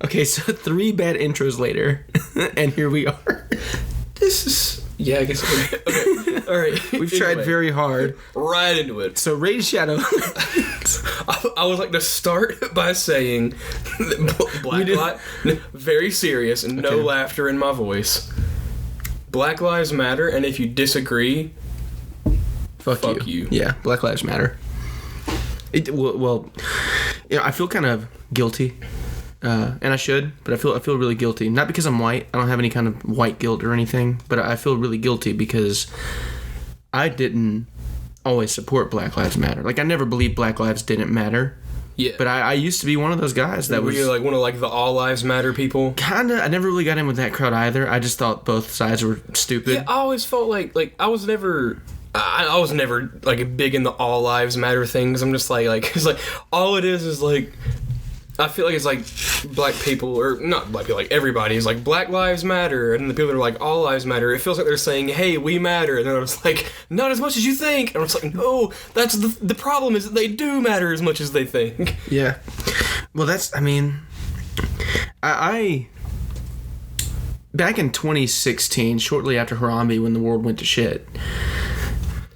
Okay, so 3 bad intros later, and here we are. This is... Yeah, I guess... Okay, all right. We've tried very hard. Right into it. So, Raid Shadow... I would like to start by saying Black Lives... Very serious, and no laughter in my voice. Black Lives Matter, and if you disagree... Fuck you. Yeah, Black Lives Matter. Well, you know, I feel kind of guilty. And I should, but I feel really guilty. Not because I'm white. I don't have any kind of white guilt or anything. But I feel really guilty because I didn't always support Black Lives Matter. Like, I never believed Black Lives didn't matter. Yeah. But I used to be one of those guys that Were you like one of like the All Lives Matter people? Kinda. I never really got in with that crowd either. I just thought both sides were stupid. Yeah, I always felt like I was never like big in the All Lives Matter things. I'm just like it's like all it is like. I feel like it's like black people, or not black people, like everybody is like Black Lives Matter, and the people that are like All Lives Matter, it feels like they're saying, hey, we matter, and then it's like, not as much as you think, and it's like, no, that's the problem is that they do matter as much as they think. Yeah. Well, that's, I mean, I back in 2016, shortly after Harambe, when the world went to shit,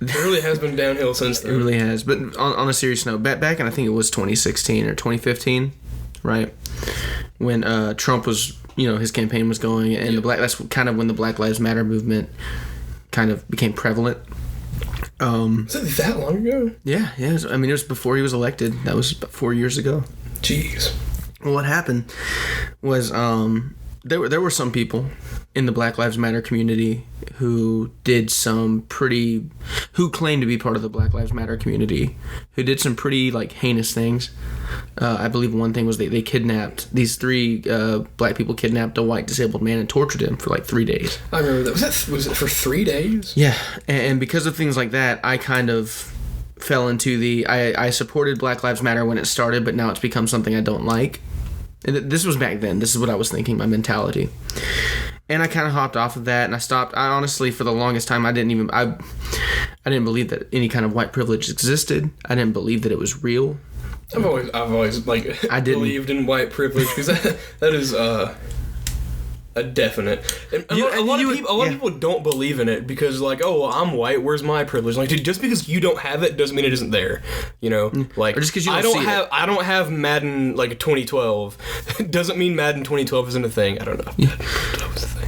it really has been downhill since then. It really has. But on a serious note, back in I think it was 2016 or 2015, right? When Trump was, you know, his campaign was going, and that's kind of when the Black Lives Matter movement kind of became prevalent. Is it that long ago? Yeah. It was before he was elected. That was about 4 years ago. Jeez. Well, what happened was there were some people in the Black Lives Matter community who claimed to be part of the Black Lives Matter community, who did some pretty like heinous things. I believe one thing was they kidnapped these 3 black people, kidnapped a white disabled man and tortured him for like 3 days. I remember that. Was it for 3 days? Yeah, and because of things like that, I kind of fell into I supported Black Lives Matter when it started, but now it's become something I don't like. And this was back then. This is what I was thinking, my mentality. And I kind of hopped off of that, and I stopped. I honestly, for the longest time, I didn't believe that any kind of white privilege existed. I didn't believe that it was real. I've always like believed in white privilege, because that is a definite. And a lot of people don't believe in it because like, oh, well, I'm white. Where's my privilege? Like, dude, just because you don't have it doesn't mean it isn't there. You know, like, or just because I don't have Madden like 2012 doesn't mean Madden 2012 isn't a thing. I don't know. Yeah. 2012 is a thing.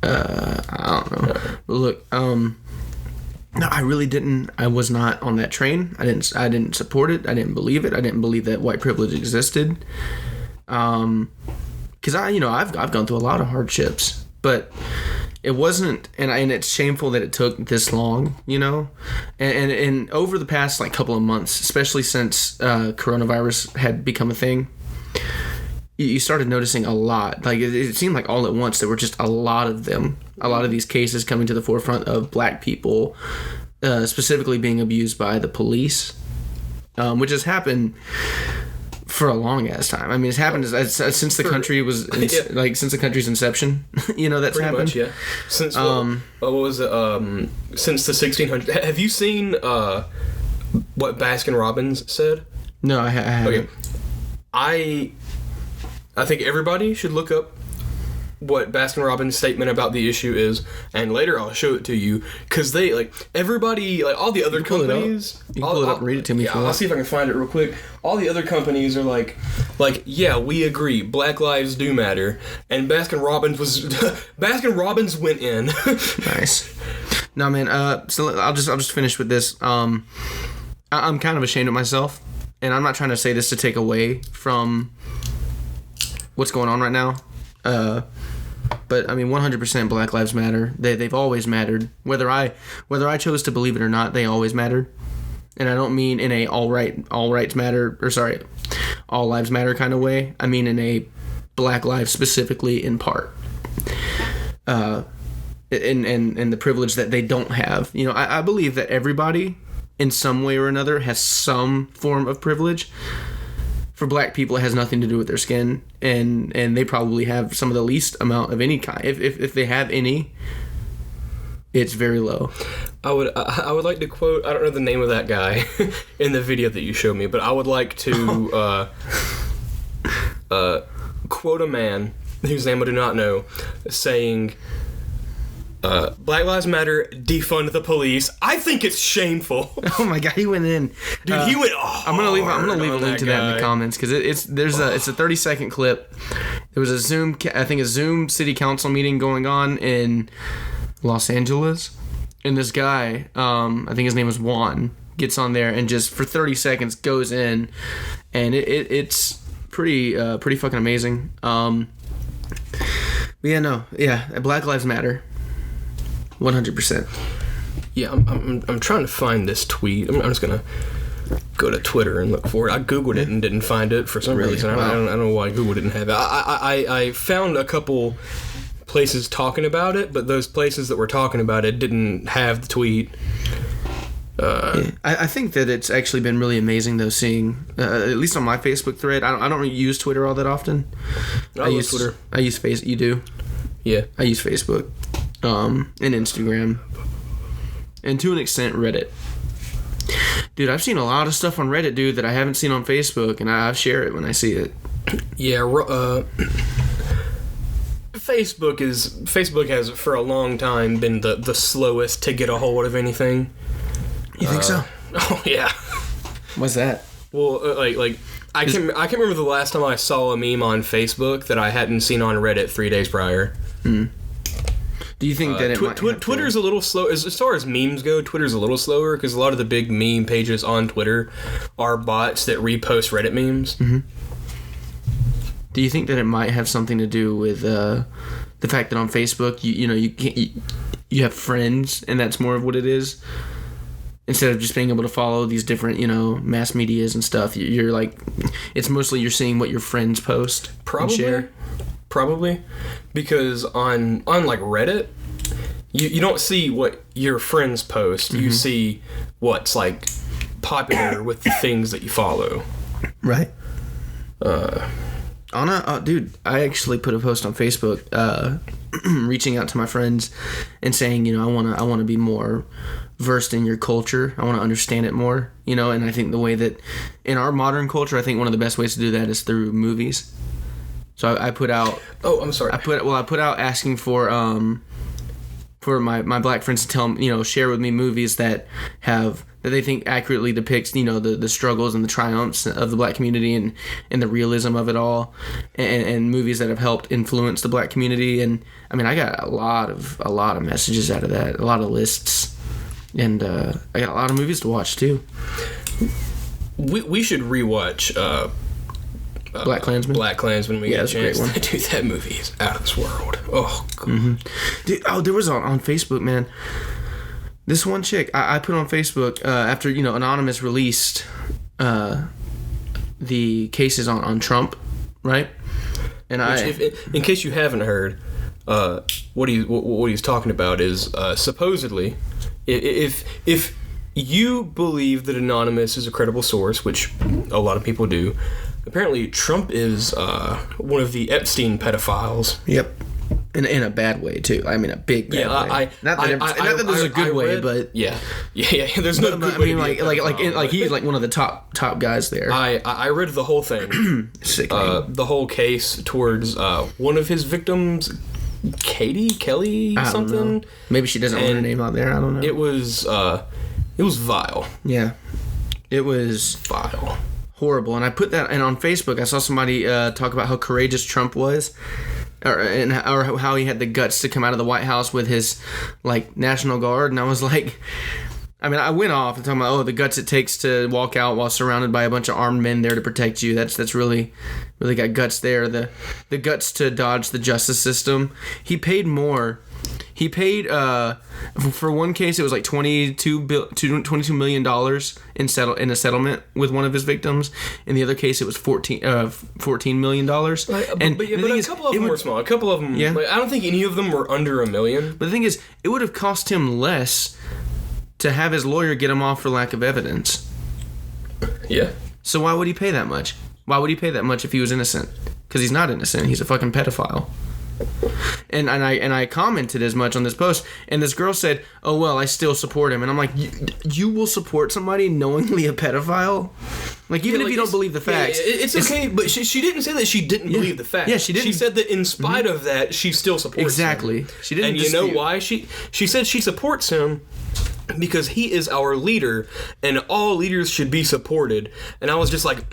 I don't know. But look, no, I really didn't. I was not on that train. I didn't support it. I didn't believe it. I didn't believe that white privilege existed. Because I've gone through a lot of hardships, but it wasn't, and it's shameful that it took this long, you know, and over the past like couple of months, especially since coronavirus had become a thing, you started noticing a lot. Like it seemed like all at once there were just a lot of them, a lot of these cases coming to the forefront of black people, specifically being abused by the police, which has happened for a long ass time. I mean, it's happened since the country was since the country's inception. You know, that's pretty happened. Much, yeah. Since what was it? Since the 1600s. Have you seen what Baskin Robbins said? No, I haven't. Okay. I think everybody should look up what Baskin Robbins' statement about the issue is, and later I'll show it to you, because they, like, everybody, like, all the other companies... You can pull it up and read it to me. Yeah, I'll see if I can find it real quick. All the other companies are like, yeah, we agree, Black Lives do matter, and Baskin Robbins went in. Nice. No, man, so I'll just finish with this. I'm kind of ashamed of myself, and I'm not trying to say this to take away from what's going on right now. But I mean, 100% Black Lives Matter. They've always mattered. Whether I chose to believe it or not, they always mattered. And I don't mean in a all lives matter kind of way. I mean in a Black lives specifically in part. And the privilege that they don't have. You know, I believe that everybody in some way or another has some form of privilege. For black people, it has nothing to do with their skin, and they probably have some of the least amount of any kind. If they have any, it's very low. I would like to quote, I don't know the name of that guy in the video that you showed me, but I would like to quote a man whose name I do not know, saying, Black Lives Matter, defund the police. I think it's shameful. Oh my god, he went in. Dude, he went I'm gonna leave a link to that in the comments, because it's a 30-second clip. There was a Zoom city council meeting going on in Los Angeles, and this guy, I think his name was Juan, gets on there and just for 30 seconds goes in, and it's pretty fucking amazing. Black Lives Matter. 100%. Yeah, I'm trying to find this tweet. I'm just gonna go to Twitter and look for it. I googled it and didn't find it for some reason. Wow. I don't know why Google didn't have it. I found a couple places talking about it, but those places that were talking about it didn't have the tweet. I think that it's actually been really amazing though, seeing at least on my Facebook thread. I don't really use Twitter all that often. I use Twitter. I use Facebook. You do? Yeah. I use Facebook. And Instagram, and to an extent Reddit. Dude, I've seen a lot of stuff on Reddit, dude, that I haven't seen on Facebook, and I share it when I see it. Yeah, Facebook has for a long time been the slowest to get a hold of anything. You think so? Oh yeah. What's that? Well, I can't remember the last time I saw a meme on Facebook that I hadn't seen on Reddit 3 days prior. Do you think that it Twitter's a little slow as far as memes go? Twitter's a little slower because a lot of the big meme pages on Twitter are bots that repost Reddit memes. Mm-hmm. Do you think that it might have something to do with the fact that on Facebook you have friends, and that's more of what it is, instead of just being able to follow these different mass medias and stuff? You're like, it's mostly you're seeing what your friends post. Probably. And share. Probably, because on like Reddit, you don't see what your friends post. Mm-hmm. You see what's like popular with the things that you follow. Right. Dude, I actually put a post on Facebook, reaching out to my friends and saying, I wanna be more versed in your culture. I want to understand it more. And I think the way that in our modern culture, I think one of the best ways to do that is through movies. So I put out. Oh, I'm sorry. I put out asking for my black friends to tell share with me movies that they think accurately depicts the struggles and the triumphs of the black community and the realism of it all, and movies that have helped influence the black community. And I mean, I got a lot of messages out of that, a lot of lists, and I got a lot of movies to watch too. We should rewatch. Black Klansman when we get a chance. Dude, that movie is out of this world. Oh, God. Mm-hmm. Dude, there was on Facebook, man. This one chick I put on Facebook after Anonymous released the cases on Trump, right? And in case you haven't heard, what he's talking about is supposedly if you believe that Anonymous is a credible source, which a lot of people do. Apparently, Trump is one of the Epstein pedophiles. Yep, in a bad way too. I mean, a big bad way. Not that there's a good way, but yeah. There's no good way. I mean, he's like one of the top guys there. I read the whole thing. The whole case towards one of his victims, Kelly, something. Maybe she doesn't want her name out there. I don't know. It was vile. Yeah, it was vile. Horrible. And I put that, and on Facebook I saw somebody talk about how courageous Trump was, or how he had the guts to come out of the White House with his National Guard. And I was like, I mean, I went off and talking about the guts it takes to walk out while surrounded by a bunch of armed men there to protect you. That's really got guts there. The guts to dodge the justice system. He paid more. He paid, for one case, it was like $22 million in a settlement with one of his victims. In the other case, it was $14 million. But a couple of them were small. A couple of them, I don't think any of them were under $1 million. But the thing is, it would have cost him less to have his lawyer get him off for lack of evidence. Yeah. So why would he pay that much? Why would he pay that much if he was innocent? Because he's not innocent. He's a fucking pedophile. And I commented as much on this post, and this girl said, "Oh well, I still support him." And I'm like, you will support somebody knowingly a pedophile? Like, even if you don't believe the facts, it's okay. But she didn't say that she didn't believe the facts. Yeah, she didn't. She said that in spite of that, she still supports exactly. him. She didn't. And dispute. you know why? She said she supports him because he is our leader, and all leaders should be supported. And I was just like,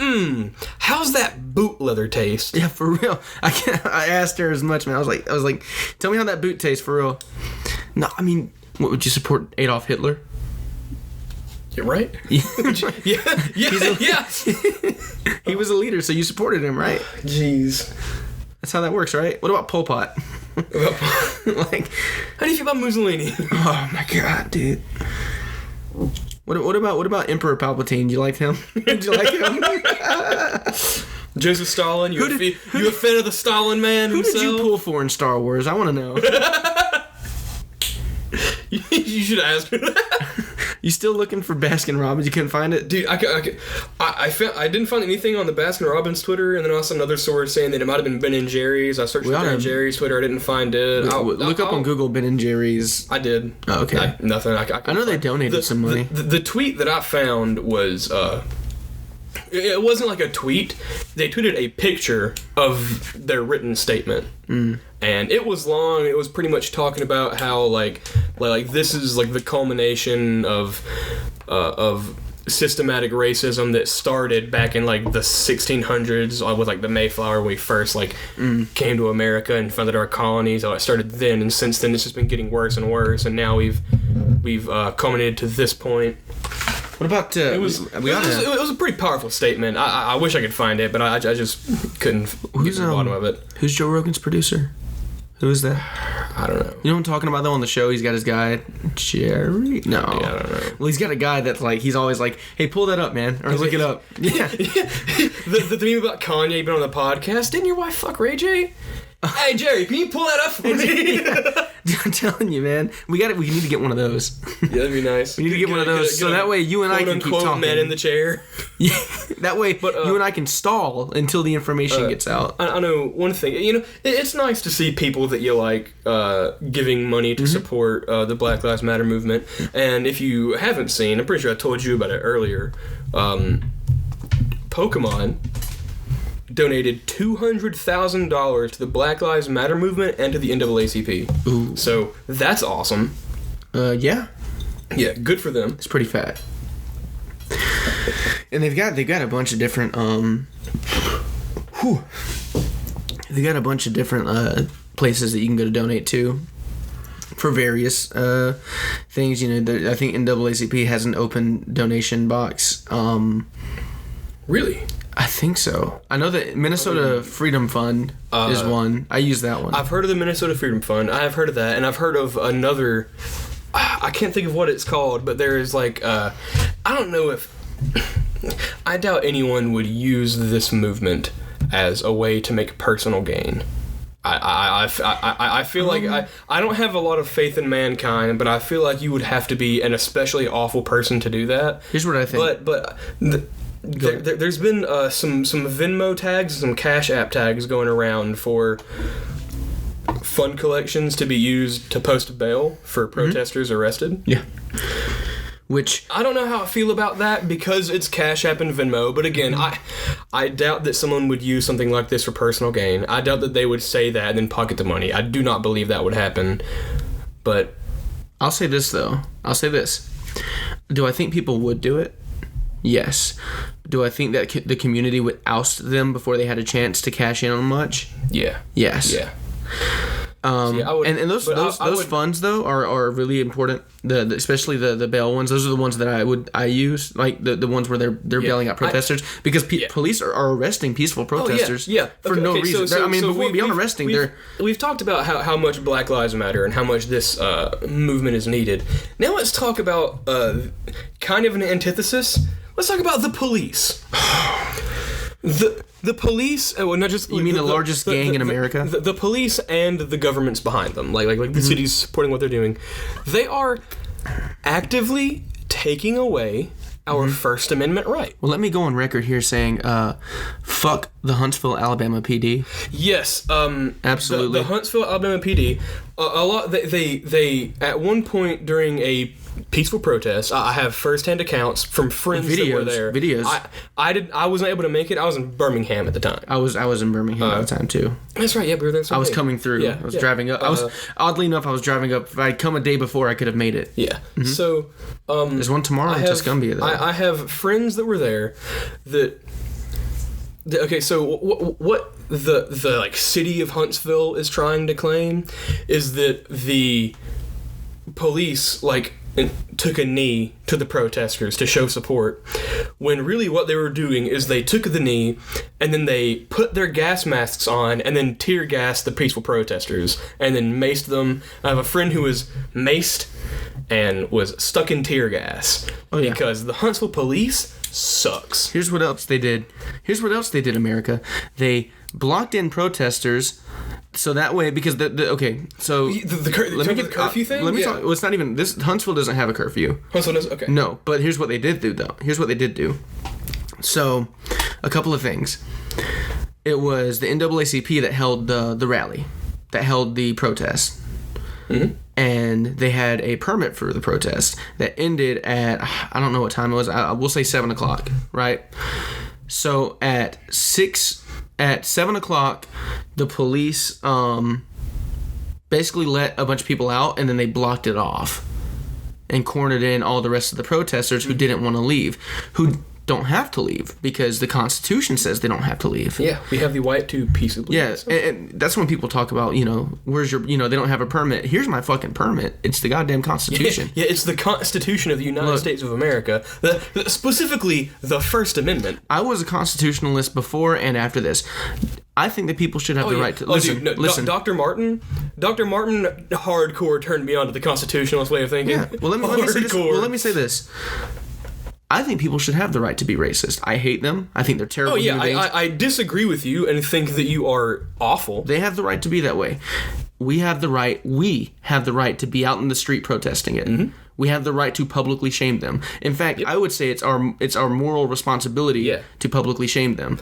how's that boot leather taste? Yeah, for real. I asked her as much, man. I was like, tell me how that boot tastes for real. No, I mean, what, would you support Adolf Hitler? You're right. Yeah. yeah. He was a leader, so you supported him, right? Jeez. That's how that works, right? What about Pol Pot? Like, how do you feel about Mussolini? Oh my god, dude. What about Emperor Palpatine? You liked him? Did you like him? Joseph Stalin. You a fan of the Stalin man himself? Who did you pull for in Star Wars? I want to know. You should ask me that. You still looking for Baskin Robbins? You couldn't find it, dude. I didn't find anything on the Baskin Robbins Twitter, and then also another source saying that it might have been Ben and Jerry's. I searched for Ben and Jerry's Twitter. I didn't find it. Look up on Google Ben and Jerry's. I did. Oh, okay. Nothing. I know they donated some money. The tweet that I found was it wasn't like a tweet. They tweeted a picture of their written statement. And it was long. It was pretty much talking about how like this is like the culmination of systematic racism that started back in like the 1600s with like the Mayflower when we first like came to America and founded our colonies. It started then, and since then it's just been getting worse and worse. And now we've culminated to this point. What about it was a pretty powerful statement. I wish I could find it, but I just couldn't get to the bottom of it. Who's Joe Rogan's producer? Who is that? I don't know. You know what I'm talking about though on the show? He's got his guy, Jerry? No. Yeah, I don't know. Well, he's got a guy that's like, he's always like, hey, pull that up, man. Or look it up. Yeah. The meme about Kanye being on the podcast. Didn't your wife fuck Ray J? Hey, Jerry, can you pull that up for me? I'm telling you, man. We need to get one of those. Yeah, that'd be nice. We need to get one of those so that way you and I can keep talking. Man in the chair. Yeah, that way you and I can stall until the information gets out. I know one thing. You know, it's nice to see people that you like giving money to support the Black Lives Matter movement. And if you haven't seen, I'm pretty sure I told you about it earlier. Pokemon donated $200,000 to the Black Lives Matter movement and to the NAACP. Ooh. So that's awesome. Yeah. Yeah, good for them. It's pretty fat. And they've got a bunch of different they got a bunch of different places that you can go to donate to for various things. You know, I think NAACP has an open donation box. Really? I think so. I know that Minnesota Freedom Fund is one. I use that one. I've heard of the Minnesota Freedom Fund. I have heard of that, and I've heard of another. I can't think of what it's called, but there is like I don't know if I doubt anyone would use this movement as a way to make personal gain. I feel like I don't have a lot of faith in mankind, but I feel like you would have to be an especially awful person to do that. Here's what I think. But there's been some Venmo tags, some Cash App tags going around for fund collections to be used to post bail for protesters arrested. Yeah. Which I don't know how I feel about that because it's Cash App and Venmo, but again, I doubt that someone would use something like this for personal gain. I doubt that they would say that and then pocket the money. I do not believe that would happen. But I'll say this though. Do I think people would do it? Yes. Do I think that the community would oust them before they had a chance to cash in on much? Yeah. Yes. Yeah. And those funds though are really important. Especially the bail ones. Those are the ones that I use, like the ones where they're bailing out protesters because police are arresting peaceful protesters for no reason. Beyond arresting, we've talked about how much Black Lives Matter and how much this movement is needed. Now let's talk about kind of an antithesis. Let's talk about the police. The police, not just you mean the largest gang in America. The police and the governments behind them, like the cities supporting what they're doing, they are actively taking away our First Amendment right. Well, let me go on record here saying, fuck the Huntsville, Alabama PD. Yes, Absolutely. The Huntsville, Alabama PD. A lot. They at one point during a peaceful protest. I have firsthand accounts from friends that were there. Videos. I wasn't able to make it. I was in Birmingham at the time. I was in Birmingham at the time too. That's right. Yeah, we were there. I was coming through. Yeah, I was driving up. Oddly enough, I was driving up. If I'd come a day before, I could have made it. Yeah. Mm-hmm. So there's one tomorrow in Tuscumbia. Though. I have friends that were there. Okay, so what the like city of Huntsville is trying to claim is that the police took a knee to the protesters to show support, when really what they were doing is they took the knee and then they put their gas masks on and then tear gassed the peaceful protesters and then maced them. I have a friend who was maced and was stuck in tear gas because the Huntsville police sucks. Here's what else they did. America. They blocked in protesters. So that way, because the curfew thing. Let me talk. Well, it's not even this. Huntsville doesn't have a curfew. Huntsville does. Okay. No, but here's what they did do, though. So, a couple of things. It was the NAACP that held the rally, that held the protest, and they had a permit for the protest that ended at, I don't know what time it was. We'll say 7:00, right? So at 7:00, the police basically let a bunch of people out, and then they blocked it off and cornered in all the rest of the protesters who didn't want to leave, who don't have to leave because the Constitution says they don't have to leave. Yeah, we have the right to peaceably. Yeah, and that's when people talk about, where's your, they don't have a permit. Here's my fucking permit. It's the goddamn Constitution. Yeah, it's the Constitution of the United States of America, specifically the First Amendment. I was a constitutionalist before and after this. I think that people should have the right to listen. Listen. Dr. Martin hardcore turned me on to the constitutionalist way of thinking. Yeah. Well, let me say this. I think people should have the right to be racist. I hate them. I think they're terrible. Oh yeah, I disagree with you and think that you are awful. They have the right to be that way. We have the right to be out in the street protesting it. Mm-hmm. We have the right to publicly shame them. In fact, I would say it's our moral responsibility to publicly shame them.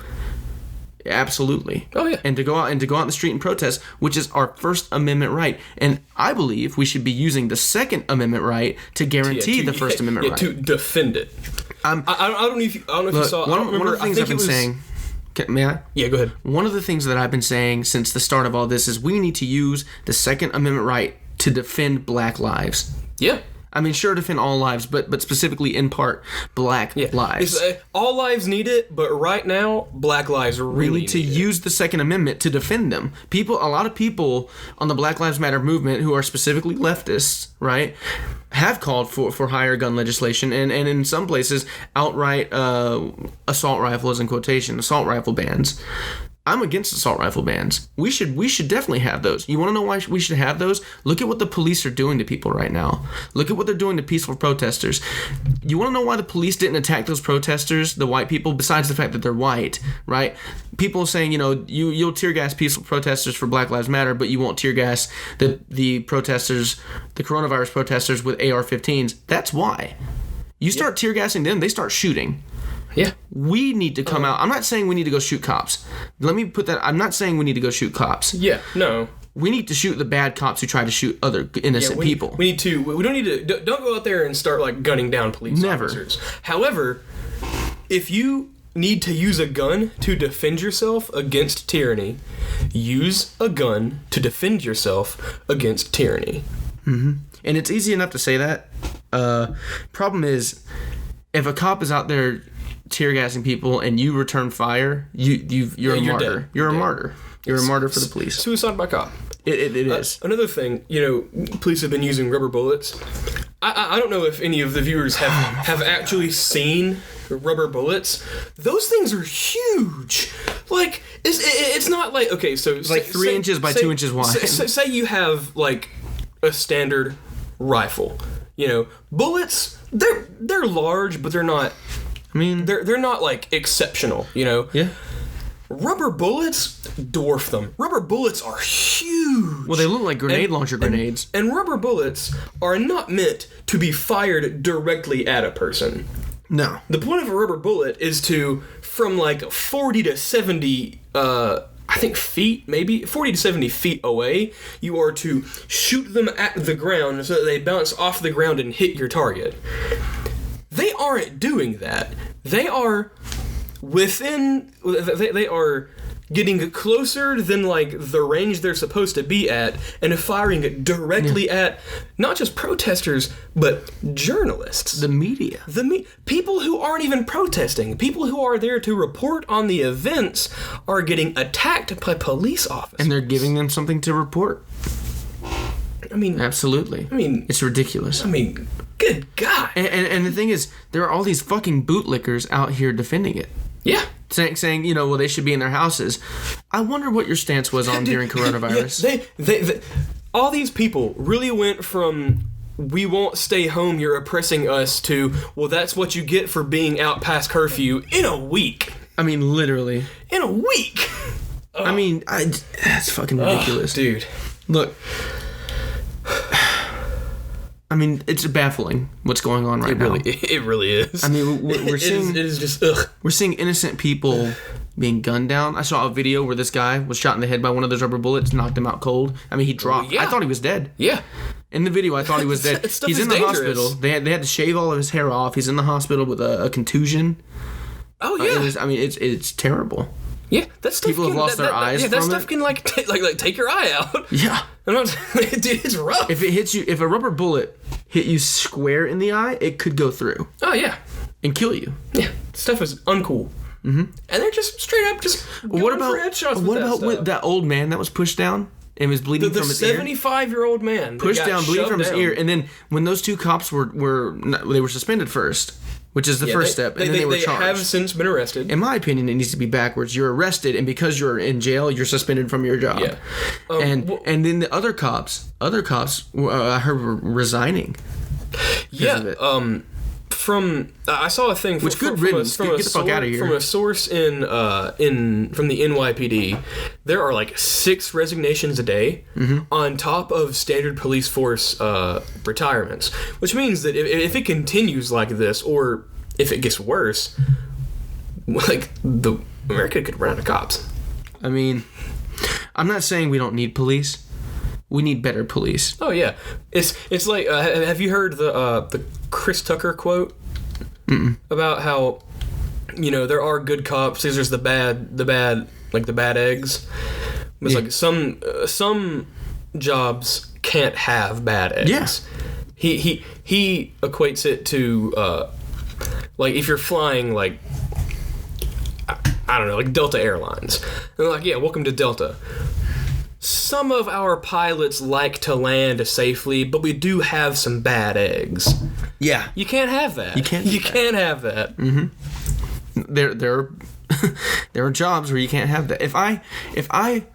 Absolutely. Oh yeah. And to go out in the street and protest, which is our First Amendment right. And I believe we should be using the Second Amendment right to guarantee the First Amendment right. To defend it. I don't know if you saw. One of the things I've been saying. May I? Yeah, go ahead. One of the things that I've been saying since the start of all this is we need to use the Second Amendment right to defend black lives. Yeah. I mean, sure, defend all lives, but specifically, in part, black lives. All lives need it, but right now, black lives really we need to use the Second Amendment to defend them. A lot of people on the Black Lives Matter movement who are specifically leftists, right, have called for higher gun legislation, and in some places, outright assault rifles, in quotation, assault rifle bans. I'm against assault rifle bans. We should definitely have those. You want to know why we should have those? Look at what the police are doing to people right now. Look at what they're doing to peaceful protesters. You want to know why the police didn't attack those protesters, the white people, besides the fact that they're white, right? People saying, you'll tear gas peaceful protesters for Black Lives Matter, but you won't tear gas the protesters, the coronavirus protesters with AR-15s. That's why. You start tear gassing them, they start shooting. Yeah. We need to come out. I'm not saying we need to go shoot cops. Let me put that. I'm not saying we need to go shoot cops. Yeah, no. We need to shoot the bad cops who try to shoot other innocent people. We don't need to. Don't go out there and start gunning down police officers. However, if you need to use a gun to defend yourself against tyranny, use a gun to defend yourself against tyranny. Mm-hmm. And it's easy enough to say that. Problem is, if a cop is out there tear gassing people and you return fire, you're a martyr. Dead. You're a martyr. You're a martyr for the police. Suicide by cop. It is. Another thing, police have been using rubber bullets. I don't know if any of the viewers have actually seen rubber bullets. Those things are huge. It's not like, okay, so it's like 3 inches by 2 inches wide. Say you have a standard rifle. Bullets, they're large, but they're not. I mean, they're not exceptional. Yeah. Rubber bullets dwarf them. Rubber bullets are huge. Well, they look like grenade launcher grenades. And rubber bullets are not meant to be fired directly at a person. No. The point of a rubber bullet is to, from like 40 to 70, I think feet, maybe 40 to 70 feet away, you are to shoot them at the ground so that they bounce off the ground and hit your target. They aren't doing that. They are they are getting closer than like the range they're supposed to be at and firing directly at not just protesters but journalists, The media. People who aren't even protesting, people who are there to report on the events are getting attacked by police officers, And they're giving them something to report. I mean, Absolutely. It's ridiculous. Good God. And the thing is, there are all these fucking bootlickers out here defending it. Yeah. Saying, well, they should be in their houses. I wonder what your stance was on during coronavirus. Yeah, they all these people really went from, we won't stay home, you're oppressing us, to, well, that's what you get for being out past curfew in a week. Literally. In a week. That's fucking ridiculous. Dude. Look. It's baffling what's going on right now. It really is. We're seeing... It is just, ugh. We're seeing innocent people being gunned down. I saw a video where this guy was shot in the head by one of those rubber bullets, knocked him out cold. He dropped. Yeah. I thought he was dead. Yeah. In the video, I thought he was dead. He's in the dangerous. hospital. They had to shave all of his hair off. He's in the hospital with a contusion. Oh, yeah. It's terrible. Yeah, that stuff People have lost their eyes that from stuff it. can take your eye out. Yeah. Dude, it's rough. If it hits you, if a rubber bullet hit you square in the eye, it could go through. Oh, yeah. And kill you. Yeah, stuff is uncool. Mm-hmm. And they're just straight up just what about for headshots what with about that, that old man that was pushed down and was bleeding from his ear? The 75-year-old man Pushed down, bleeding from his ear, and then when those two cops were suspended first, which is the first step, and then they were charged. They have since been arrested. In my opinion, it needs to be backwards. You're arrested, and because you're in jail, you're suspended from your job. Yeah. And then the other cops, I heard were resigning. Yeah. I saw a thing Which good riddance. Get the fuck out of here. From a source from the NYPD. There are like 6 resignations a day on top of standard police force retirements, which means that if it continues like this, or if it gets worse, like America could run out of cops. I'm not saying we don't need police. We need better police. Oh yeah, it's like have you heard the Chris Tucker quote about how there are good cops, there's the bad eggs. It's like some jobs can't have bad eggs. Yes. He equates it to like if you're flying like I don't know, like Delta Airlines. And they're like, yeah, welcome to Delta. Some of our pilots like to land safely, but we do have some bad eggs. Yeah. You can't have that. You can't have that. Mm-hmm. There are jobs where you can't have that. If I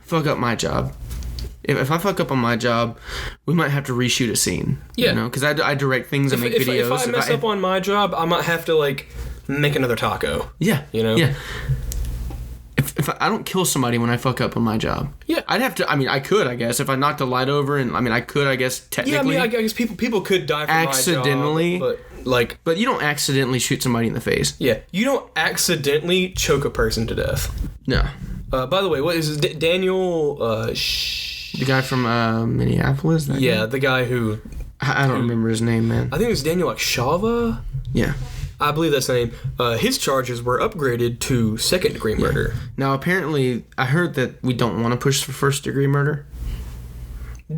fuck up my job, if I fuck up on my job, we might have to reshoot a scene. Yeah. Because I direct things and make videos. If I mess up on my job, I might have to make another taco. Yeah. Yeah. If I don't kill somebody when I fuck up on my job, yeah, I'd have to. I could, I guess, if I knocked a light over, and I could, I guess, technically. Yeah, I guess people could die from accidentally, my job, but you don't accidentally shoot somebody in the face. Yeah, you don't accidentally choke a person to death. No. By the way, what is Daniel? The guy from Minneapolis. The guy who I don't remember his name, man. I think it was Daniel Shava. Yeah. I believe that's the name. His charges were upgraded to second-degree murder. Now, apparently, I heard that we don't want to push for first-degree murder.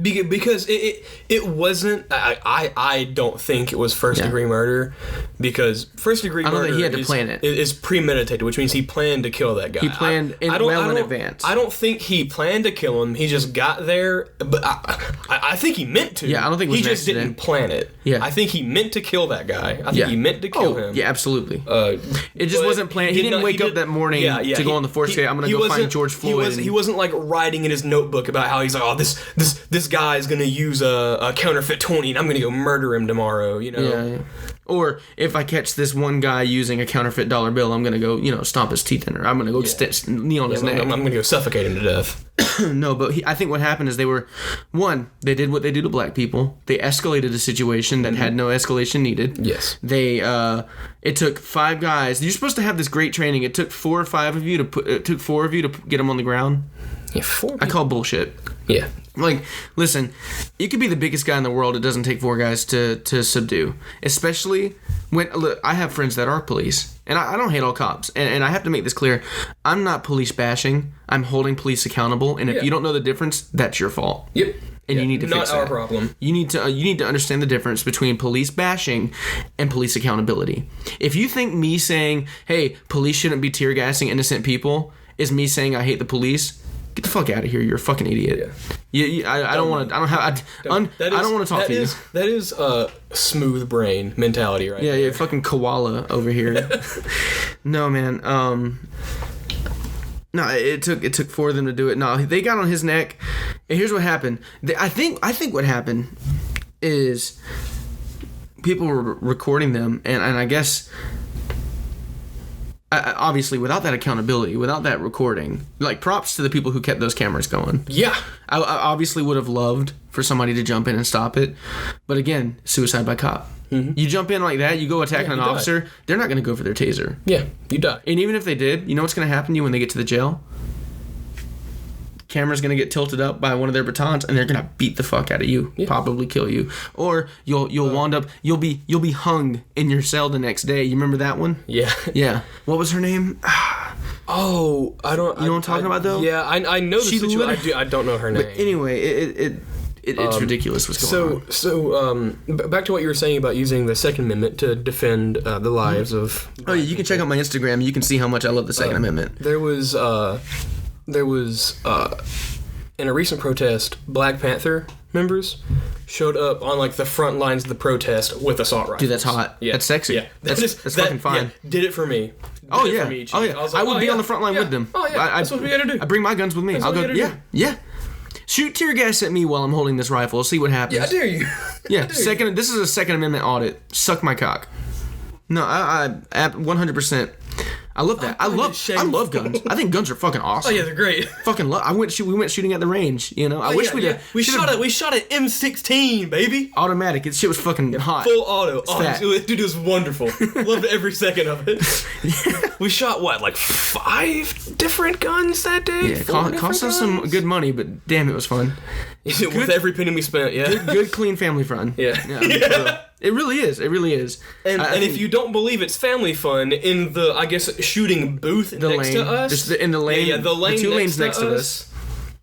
Because it wasn't. I don't think it was first-degree murder, because first-degree murder. I don't think he had to plan it. Is premeditated, which means he planned to kill that guy. He planned in advance. I don't think he planned to kill him. He just got there, but I think he meant to. Yeah, I don't think it was he just didn't plan it. Yeah, I think he meant to kill that guy. I think he meant to kill him. Yeah, absolutely. It just wasn't planned. He didn't wake up that morning to go on the force gate. I'm gonna go find George Floyd. He wasn't like writing in his notebook about how he's like, oh, this this guy's gonna use a counterfeit 20 and I'm gonna go murder him tomorrow, you know? Yeah. Or if I catch this one guy using a counterfeit dollar bill, I'm gonna go, stomp his teeth in, or I'm gonna go knee on his neck. I'm gonna go suffocate him to death. No, but I think what happened is they did what they do to black people. They escalated a situation that had no escalation needed. Yes. It took 5 guys. You're supposed to have this great training. It took 4 or 5 of you it took 4 of you to get them on the ground. Yeah, 4. I call bullshit. Yeah. Like, listen, you could be the biggest guy in the world. It doesn't take 4 guys to subdue. Especially when, look, I have friends that are police, and I don't hate all cops. And I have to make this clear. I'm not police bashing. I'm holding police accountable. And if you don't know the difference, that's your fault. Yep. And you need to fix that. Not our that. problem. You need to understand the difference between police bashing and police accountability. If you think me saying, "Hey, police shouldn't be tear gassing innocent people," is me saying I hate the police, get the fuck out of here. You're a fucking idiot. Yeah. I don't want to. I don't want to talk to you. That is a smooth brain mentality, right? Yeah, yeah. Fucking koala over here. No, man. No, it took 4 of them to do it. No, they got on his neck, and here's what happened. I think what happened is people were recording them, and I guess obviously without that accountability, without that recording, like, props to the people who kept those cameras going. Yeah, I obviously would have loved for somebody to jump in and stop it, but again, suicide by cop. Mm-hmm. You jump in like that, you go attacking an officer, they're not going to go for their taser. Yeah, you die. And even if they did, you know what's going to happen to you when they get to the jail? Camera's going to get tilted up by one of their batons, and they're going to beat the fuck out of you, probably kill you, or you'll be hung in your cell the next day. You remember that one? Yeah. Yeah. What was her name? Oh, I don't. You know what I'm talking about, though? Yeah, I know the situation. I don't know her name. But anyway, it's ridiculous what's going on. So, back to what you were saying about using the Second Amendment to defend the lives of... Oh, yeah, you can check out my Instagram. You can see how much I love the Second Amendment. There was in a recent protest, Black Panther members showed up on, like, the front lines of the protest with assault rifles. Dude, that's hot. Yeah. That's sexy. Yeah. That's fucking fine. Yeah, did it for me. Oh, yeah. I would be on the front line with them. Oh, yeah. That's what we gotta do. I bring my guns with me. I'll go, yeah. Shoot tear gas at me while I'm holding this rifle. See what happens. Yeah, I dare you. Yeah, this is a Second Amendment audit. Suck my cock. No, I 100%. I love that. I love guns. I think guns are fucking awesome. Oh yeah, they're great. Fucking love. We went shooting at the range. I wish we shot an M16, baby. Automatic. It shit was fucking hot. Full auto. Dude, it was wonderful. Loved every second of it. We shot like 5 different guns that day. Yeah, cost us some good money, but damn, it was fun. With every penny we spent. Yeah. Good clean family fun. Yeah. It really is. It really is. And if you don't believe it's family fun, in the, I guess, shooting booth next to us. In the lane. The lane. The 2 lanes next to us.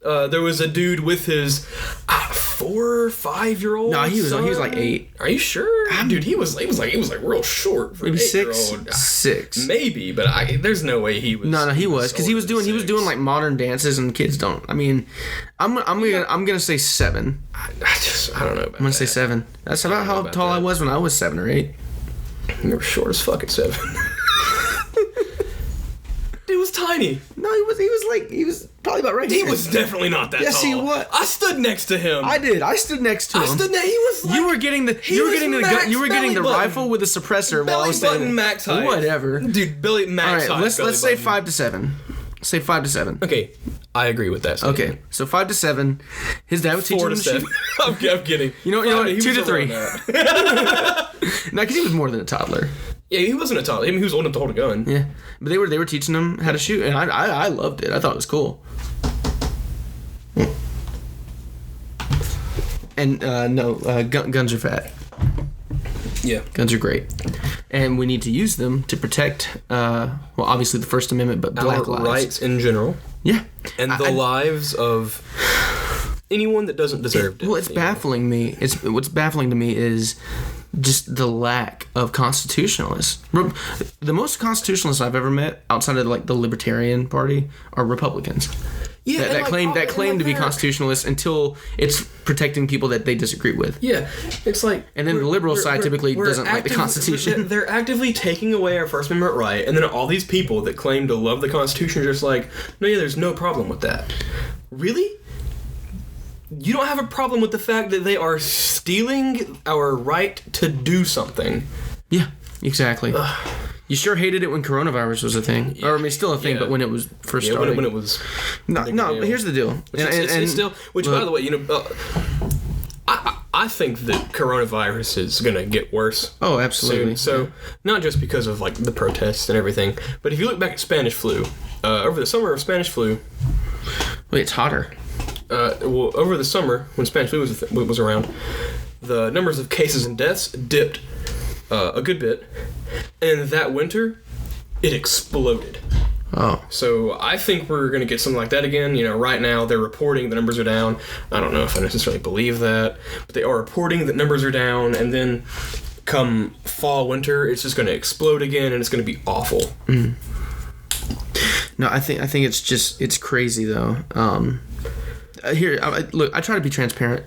There was a dude with his 4 or 5-year-old. No, he was like 8. Are you sure? Dude, he was like real short for maybe an 8-year-old. 6. Maybe, but there's no way he was. No, he was, because he was doing like modern dances, and kids don't. I mean, I'm gonna say 7. I don't know. I'm gonna say 7. That's about how tall I was when I was 7 or 8. You were short as fuck at 7. He was tiny. No, he was probably about right here. He was definitely not that tall. Yes, he was. I stood next to him. I did. I stood next to him. He was like, you were getting the rifle with a suppressor while I was saying max height. Whatever. Dude, Billy max height. All right, let's say 5 to 7. Say 5 to 7. Okay, I agree with that statement. Okay, so 5 to 7. His dad would teach him to shoot. I'm kidding. You know what? 2 to 3. No, because he was more than a toddler. Yeah, he wasn't a toddler. I mean, he was old enough to hold a gun. Yeah, but they were teaching him how to shoot, and I loved it. I thought it was cool. And guns are fat. Yeah, guns are great, and we need to use them to protect. Obviously the First Amendment, but black lives, rights in general. Yeah, and the lives of anyone that doesn't deserve it. Well, it's baffling me. What's baffling to me is just the lack of constitutionalists. The most constitutionalists I've ever met outside of like the Libertarian Party are Republicans. Yeah, that claim to be constitutionalists until it's protecting people that they disagree with. Yeah, it's like, and then the liberal side typically doesn't like the Constitution. They're actively taking away our First Amendment right, and then all these people that claim to love the Constitution are just like, no, yeah, there's no problem with that. Really? you don't have a problem with the fact that they are stealing our right to do something. Yeah, exactly. You sure hated it when coronavirus was a thing. Or, I mean, still a thing, but when it was first starting. When it was... No, here's the deal. It's still... Which, by the way, I think that coronavirus is going to get worse. Oh, absolutely. Soon. So, not just because of, like, the protests and everything, but if you look back at Spanish flu, over the summer of Spanish flu... Wait, it's hotter. Well, over the summer, when Spanish flu was around, the numbers of cases and deaths dipped a good bit, and that winter, it exploded. Oh. So I think we're going to get something like that again. Right now they're reporting the numbers are down. I don't know if I necessarily believe that, but they are reporting that numbers are down, and then come fall, winter, it's just going to explode again, and it's going to be awful. Mm. No, I think it's crazy though. Look, I try to be transparent,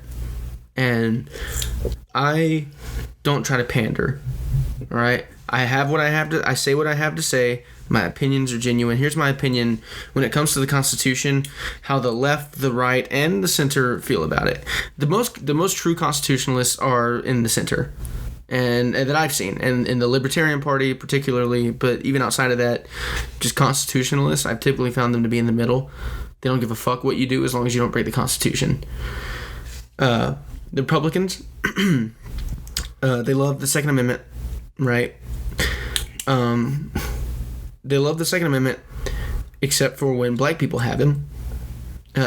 and I don't try to pander. All right, I say what I have to say. My opinions are genuine. Here's my opinion when it comes to the Constitution, how the left, the right, and the center feel about it. The most true constitutionalists are in the center, and that I've seen, and in the Libertarian Party particularly, but even outside of that, just constitutionalists, I've typically found them to be in the middle. They don't give a fuck what you do as long as you don't break the Constitution. The Republicans, they love the Second Amendment, right? They love the Second Amendment, except for when black people have him.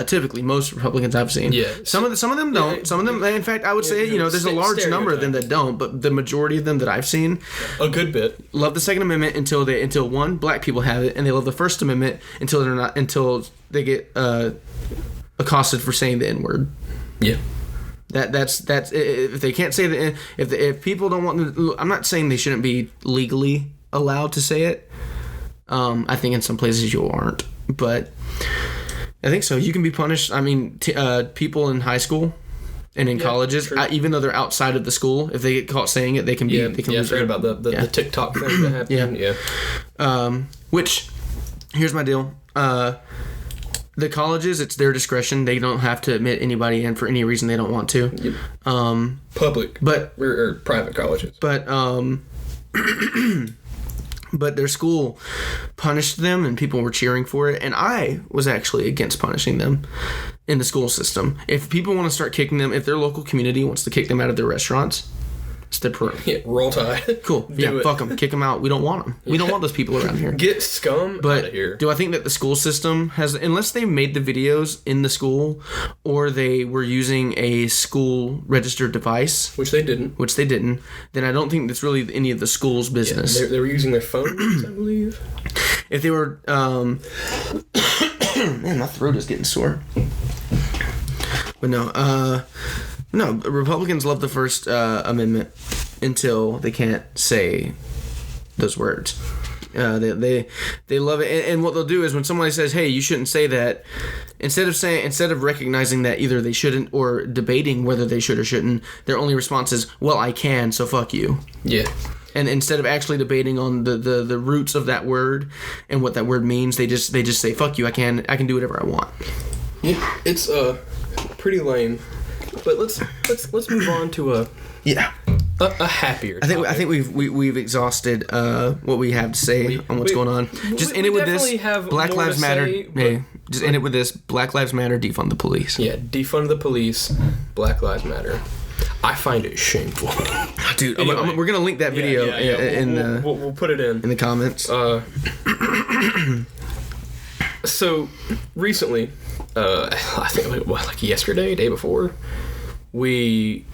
Typically, most Republicans I've seen. Yeah. Some of them don't. Yeah, some of them, in fact, I would say, there's a large number of them that don't, but the majority of them that I've seen, a good bit, love the Second Amendment until one, black people have it, and they love the First Amendment until they get accosted for saying the N-word. Yeah. That's if they can't say if people don't want to, I'm not saying they shouldn't be legally allowed to say it. I think in some places you aren't, but I think so. You can be punished. I mean, people in high school and in colleges, even though they're outside of the school, if they get caught saying it, they can be. Yeah, they can lose their, about the TikTok thing that happened. Yeah. Which, here's my deal. The colleges, it's their discretion. They don't have to admit anybody in for any reason they don't want to. Yep. Public, or private colleges, but But their school punished them, and people were cheering for it. And I was actually against punishing them in the school system. If people want to start kicking them, if their local community wants to kick them out of their restaurants, it's their roll tide. Cool. Fuck them. Kick them out. We don't want them. We don't want those people around here. Get scum out of here. Do I think that the school system has, unless they made the videos in the school or they were using a school registered device, which they didn't, then I don't think that's really any of the school's business. Yeah, they were using their phones, I believe. If they were, man, my throat is getting sore. But no, Republicans love the First Amendment until they can't say those words. They love it, and what they'll do is when somebody says, "Hey, you shouldn't say that," instead of recognizing that either they shouldn't or debating whether they should or shouldn't, their only response is, "Well, I can, so fuck you." Yeah. And instead of actually debating on the roots of that word and what that word means, they just say, "Fuck you, I can do whatever I want." Yeah, it's pretty lame. But let's move on to a happier topic. I think we've exhausted what we have to say on what's going on. Just end it with this: Black Lives Matter. Just end it with this: Black Lives Matter. Defund the police. Yeah, defund the police. Black Lives Matter. I find it shameful, dude. Anyway, we're gonna link that video we'll put it in the comments. So recently, I think like yesterday, day before, we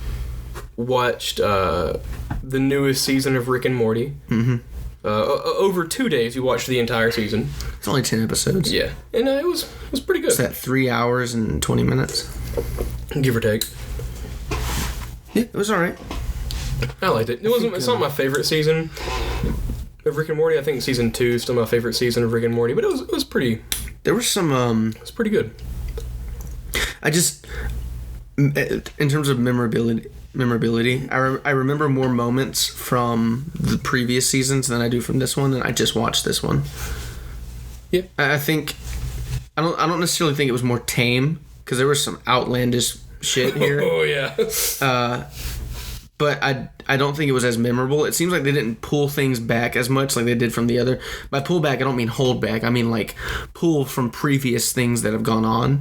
watched the newest season of Rick and Morty. Mm-hmm. Over 2 days, we watched the entire season. It's only 10 episodes. Yeah, and it was pretty good. Is that 3 hours and 20 minutes? Give or take. Yeah, it was alright. I liked it. It's not my favorite season of Rick and Morty. I think season 2 is still my favorite season of Rick and Morty, but it was pretty. There was some. It was pretty good. I just, in terms of memorability, I remember more moments from the previous seasons than I do from this one, and I just watched this one. Yeah, I think I don't necessarily think it was more tame because there was some outlandish shit here. Oh yeah. But I don't think it was as memorable. It seems like they didn't pull things back as much like they did from the other. By pull back, I don't mean hold back. I mean like pull from previous things that have gone on.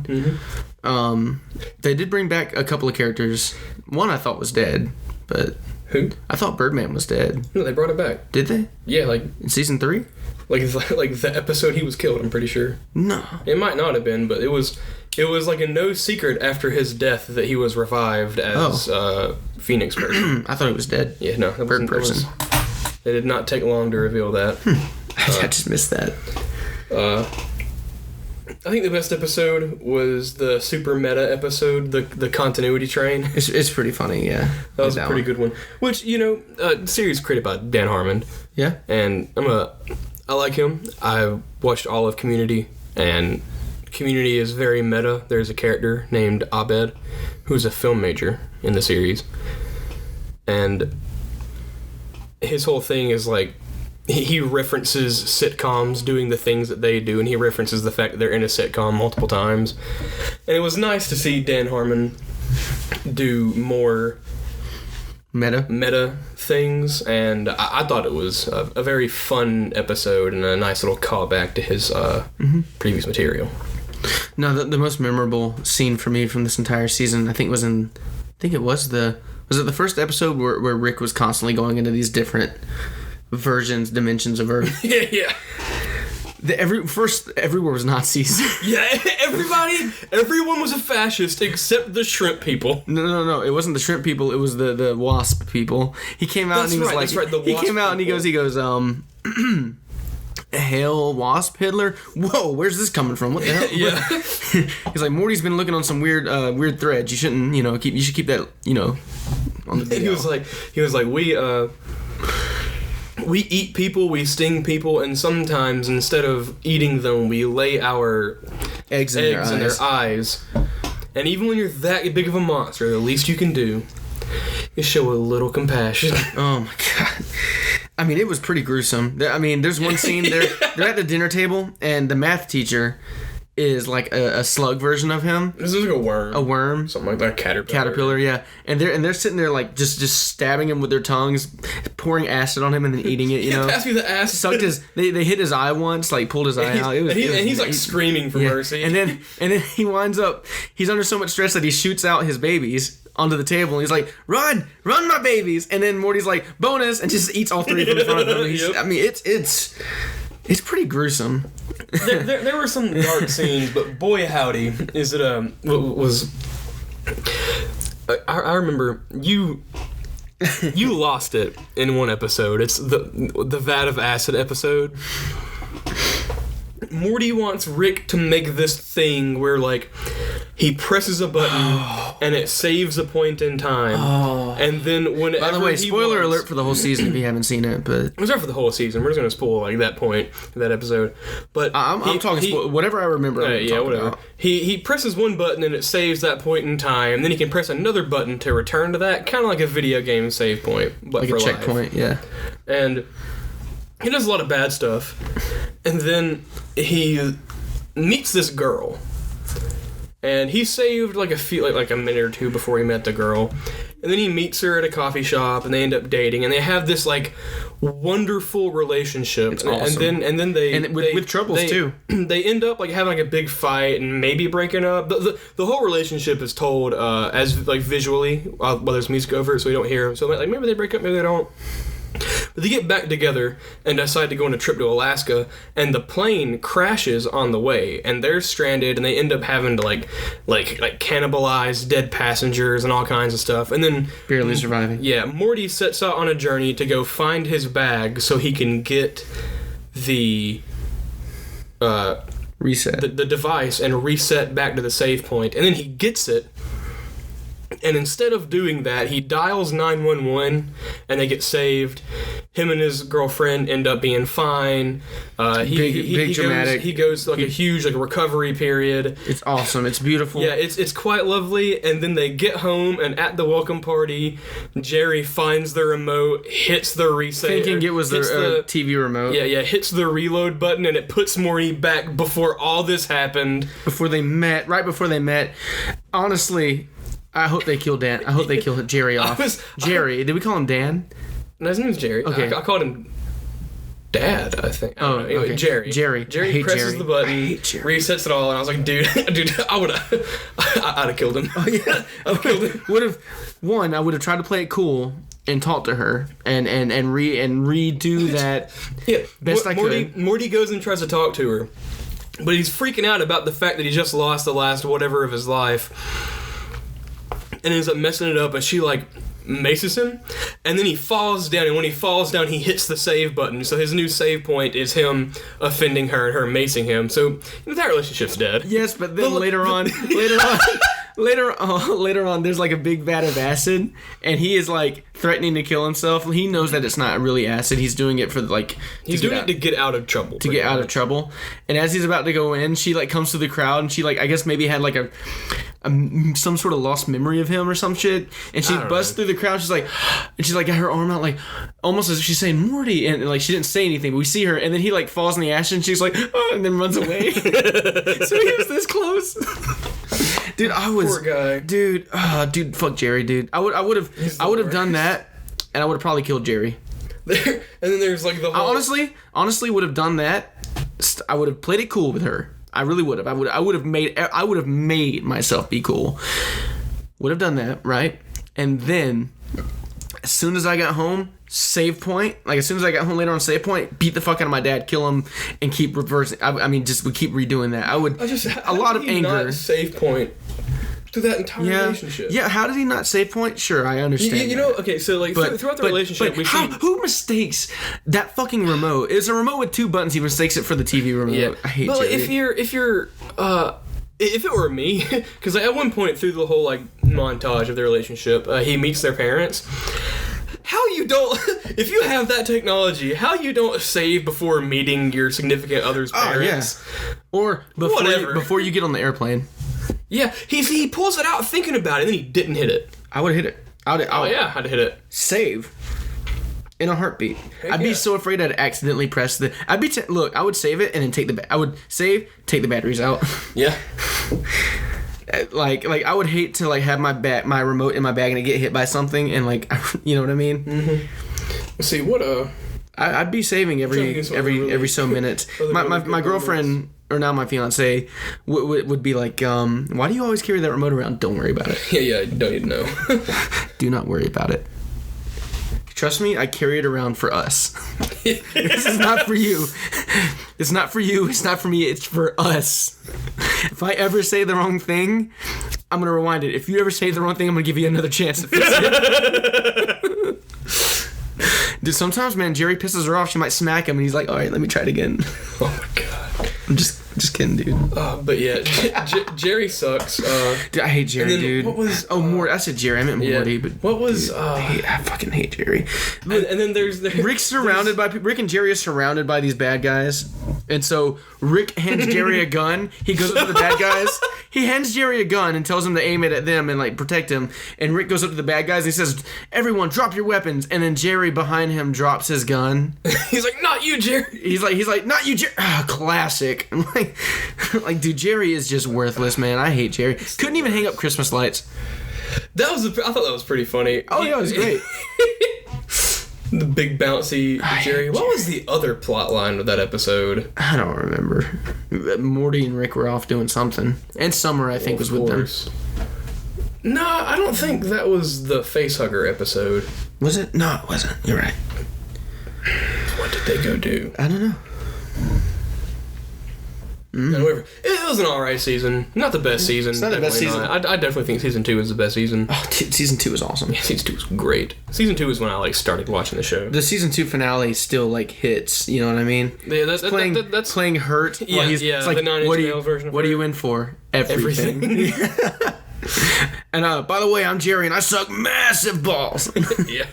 Mm-hmm. They did bring back a couple of characters. One I thought was dead, but who? I thought Birdman was dead. No, they brought it back. Did they? Yeah, like in season 3. Like the episode he was killed. I'm pretty sure. No, it might not have been, but it was like a no secret after his death that he was revived as Phoenix person. I thought he was dead. Yeah, no, that Bird person. They did not take long to reveal that. I just missed that. I think the best episode was the super meta episode, the continuity train. It's pretty funny, yeah. That was a pretty good one. Which, series created by Dan Harmon. Yeah. And I like him. I watched all of Community, and Community is very meta. There's a character named Abed who's a film major in the series. And his whole thing is like, he references sitcoms doing the things that they do, and he references the fact that they're in a sitcom multiple times. And it was nice to see Dan Harmon do more meta things, and I thought it was a very fun episode and a nice little callback to his previous material. No, the most memorable scene for me from this entire season, I think was the first episode where Rick was constantly going into these different dimensions of Earth. Yeah. Everywhere was Nazis. Yeah, everyone was a fascist except the shrimp people. No, it wasn't the shrimp people, it was the wasp people. He came out the wasp he came out people. and he goes, Hail Wasp Hitler? Whoa, where's this coming from? What the hell? Yeah. He's like, Morty's been looking on some weird threads. You shouldn't, you should keep that, on the video. He was like, we eat people, we sting people, and sometimes instead of eating them, we lay our eggs in their eyes. And even when you're that big of a monster, the least you can do is show a little compassion. Oh my god. I mean, it was pretty gruesome. I mean, there's one scene, they're at the dinner table, and the math teacher is like a slug version of him. This is like a worm. A worm. Something like that. Caterpillar, yeah. And they're sitting there like just stabbing him with their tongues, pouring acid on him and then eating it, Pass me the acid. Sucked they hit his eye once, like pulled his eye out. He's like screaming for mercy. And then he winds up, he's under so much stress that he shoots out his babies onto the table, and he's like, run my babies. And then Morty's like, bonus, and just eats all three from in front of him. Yep. I mean, it's pretty gruesome. There were some dark scenes, but boy howdy, is it I remember you lost it in one episode. It's the vat of acid episode. Morty wants Rick to make this thing where like he presses a button and it saves a point in time. And then whenever by the way, spoiler alert for the whole season if you haven't seen it, but it was not for the whole season. We're just gonna spoil like that point, that episode. But I'm talking whatever I remember. Whatever. About. He presses one button and it saves that point in time. Then he can press another button to return to that, kind of like a video game save point, but like for a checkpoint. Yeah. And he does a lot of bad stuff, and then he meets this girl. And he saved like a minute or two before he met the girl. And then he meets her at a coffee shop, and they end up dating, and they have this like wonderful relationship. It's awesome. And then with troubles too. They end up like having like a big fight and maybe breaking up. The whole relationship is told as like visually while there's music over it, so we don't hear them. So like maybe they break up, maybe they don't. But they get back together and decide to go on a trip to Alaska, and the plane crashes on the way, and they're stranded, and they end up having to like cannibalize dead passengers and all kinds of stuff. And then barely surviving. Yeah, Morty sets out on a journey to go find his bag so he can get the reset the device and reset back to the save point. And then he gets it. And instead of doing that, he dials 911, and they get saved. Him and his girlfriend end up being fine. He dramatic. He goes like a huge like recovery period. It's awesome. It's beautiful. Yeah, it's quite lovely. And then they get home, and at the welcome party, Jerry finds the remote, hits the reset. Thinking it was the TV remote. Yeah, hits the reload button, and it puts Morty back before all this happened. Right before they met. Honestly, I hope they kill Dan. I hope they kill Jerry off. Jerry. Did we call him Dan? No, his name's Jerry. Okay. I called him Dad, I think. I don't know. Anyway, okay. Jerry. Jerry presses Jerry. the button, I hate Jerry. resets it all, and I was like, dude, I'd have killed him. Oh, yeah. Okay. I would have tried to play it cool and talk to her and redo that best I could. Morty goes and tries to talk to her, but he's freaking out about the fact that he just lost the last whatever of his life, and ends up messing it up, and she like maces him, and then he falls down, and when he falls down he hits the save button, so his new save point is him offending her and her macing him, so that relationship's dead. Yes, but then later on there's like a big vat of acid, and he is like threatening to kill himself. He knows that it's not really acid. He's doing it for like he's doing it to get out of trouble. To get out of trouble. And as he's about to go in, she like comes to the crowd, and she like I guess maybe had like a some sort of lost memory of him or some shit, and she busts through the crowd. She's like got her arm out like almost as if she's saying Morty, and like she didn't say anything, but we see her, and then he like falls in the ash, and she's like oh, and then runs away. So he was this close. Dude, poor guy. Dude, fuck Jerry, dude. I would have done that, and I would have probably killed Jerry. And then there's like the whole... I honestly would have done that. I would have played it cool with her. I really would have. I would have made myself be cool. Would have done that, right? And then, as soon as I got home, save point. Like as soon as I got home later on, save point. Beat the fuck out of my dad, kill him, and keep reversing. I mean, just would keep redoing that. I would. A lot of anger. Not save point through that entire relationship. Yeah. How did he not save point? Sure, I understand. You know. Okay, so like throughout the relationship, we see who mistakes that fucking remote? It's a remote with two buttons. He mistakes it for the TV remote. Yeah. I hate. But like, Jerry. if it were me, because like, at one point through the whole like montage of their relationship, he meets their parents. How you don't, if you have that technology, how you don't save before meeting your significant other's parents? Oh, yeah. Or before you get on the airplane. Yeah, he pulls it out thinking about it, and then he didn't hit it. I would have hit it. I'd hit it. Save. In a heartbeat. I'd be so afraid I'd accidentally press the... Look, I would save it and then take the... I would save, take the batteries out. Yeah. Like I would hate to like have my remote in my bag and it get hit by something and like you know what I mean. Mm-hmm. Let's see what I'd be saving every so minutes. My girlfriend or now my fiance would be like, why do you always carry that remote around? Don't worry about it. Yeah, I don't even know. Do not worry about it. Trust me, I carry it around for us. This is not for you. It's not for you. It's not for me. It's for us. If I ever say the wrong thing, I'm going to rewind it. If you ever say the wrong thing, I'm going to give you another chance to fix it. Dude, sometimes, man, Jerry pisses her off. She might smack him, and he's like, all right, let me try it again. Oh, my God. I'm just kidding, dude. But yeah, Jerry sucks. Dude, I hate Jerry, dude. What was... Morty. I said Jerry. I meant Morty, but... What was... Dude, I fucking hate Jerry. And then there's Rick and Jerry are surrounded by these bad guys. And so Rick hands Jerry a gun. He goes up to the bad guys. He hands Jerry a gun and tells him to aim it at them and like protect him. And Rick goes up to the bad guys and he says, everyone drop your weapons. And then Jerry behind him drops his gun. He's like, not you, Jerry. He's like, not you, Jerry. Classic. I'm like, dude, Jerry is just worthless, man. I hate Jerry. Couldn't even hang up Christmas lights. I thought that was pretty funny. Oh, yeah, it was great. The big bouncy Jerry. What was the other plot line of that episode? I don't remember. Morty and Rick were off doing something. And Summer, I think, was with them. No, I don't think that was the facehugger episode. Was it? No, it wasn't. You're right. What did they go do? I don't know. However, it was an alright season. Not the best season. It's not the best season. I definitely think season 2 is the best season. Oh, season 2 is awesome. Yeah, season 2 was great. Season 2 is when I started watching the show. The season 2 finale still hits. You know what I mean? Yeah, that's playing Hurt. Yeah, it's like the 9-inch male version of What are you in for? Everything. And by the way, I'm Jerry and I suck massive balls. Yeah.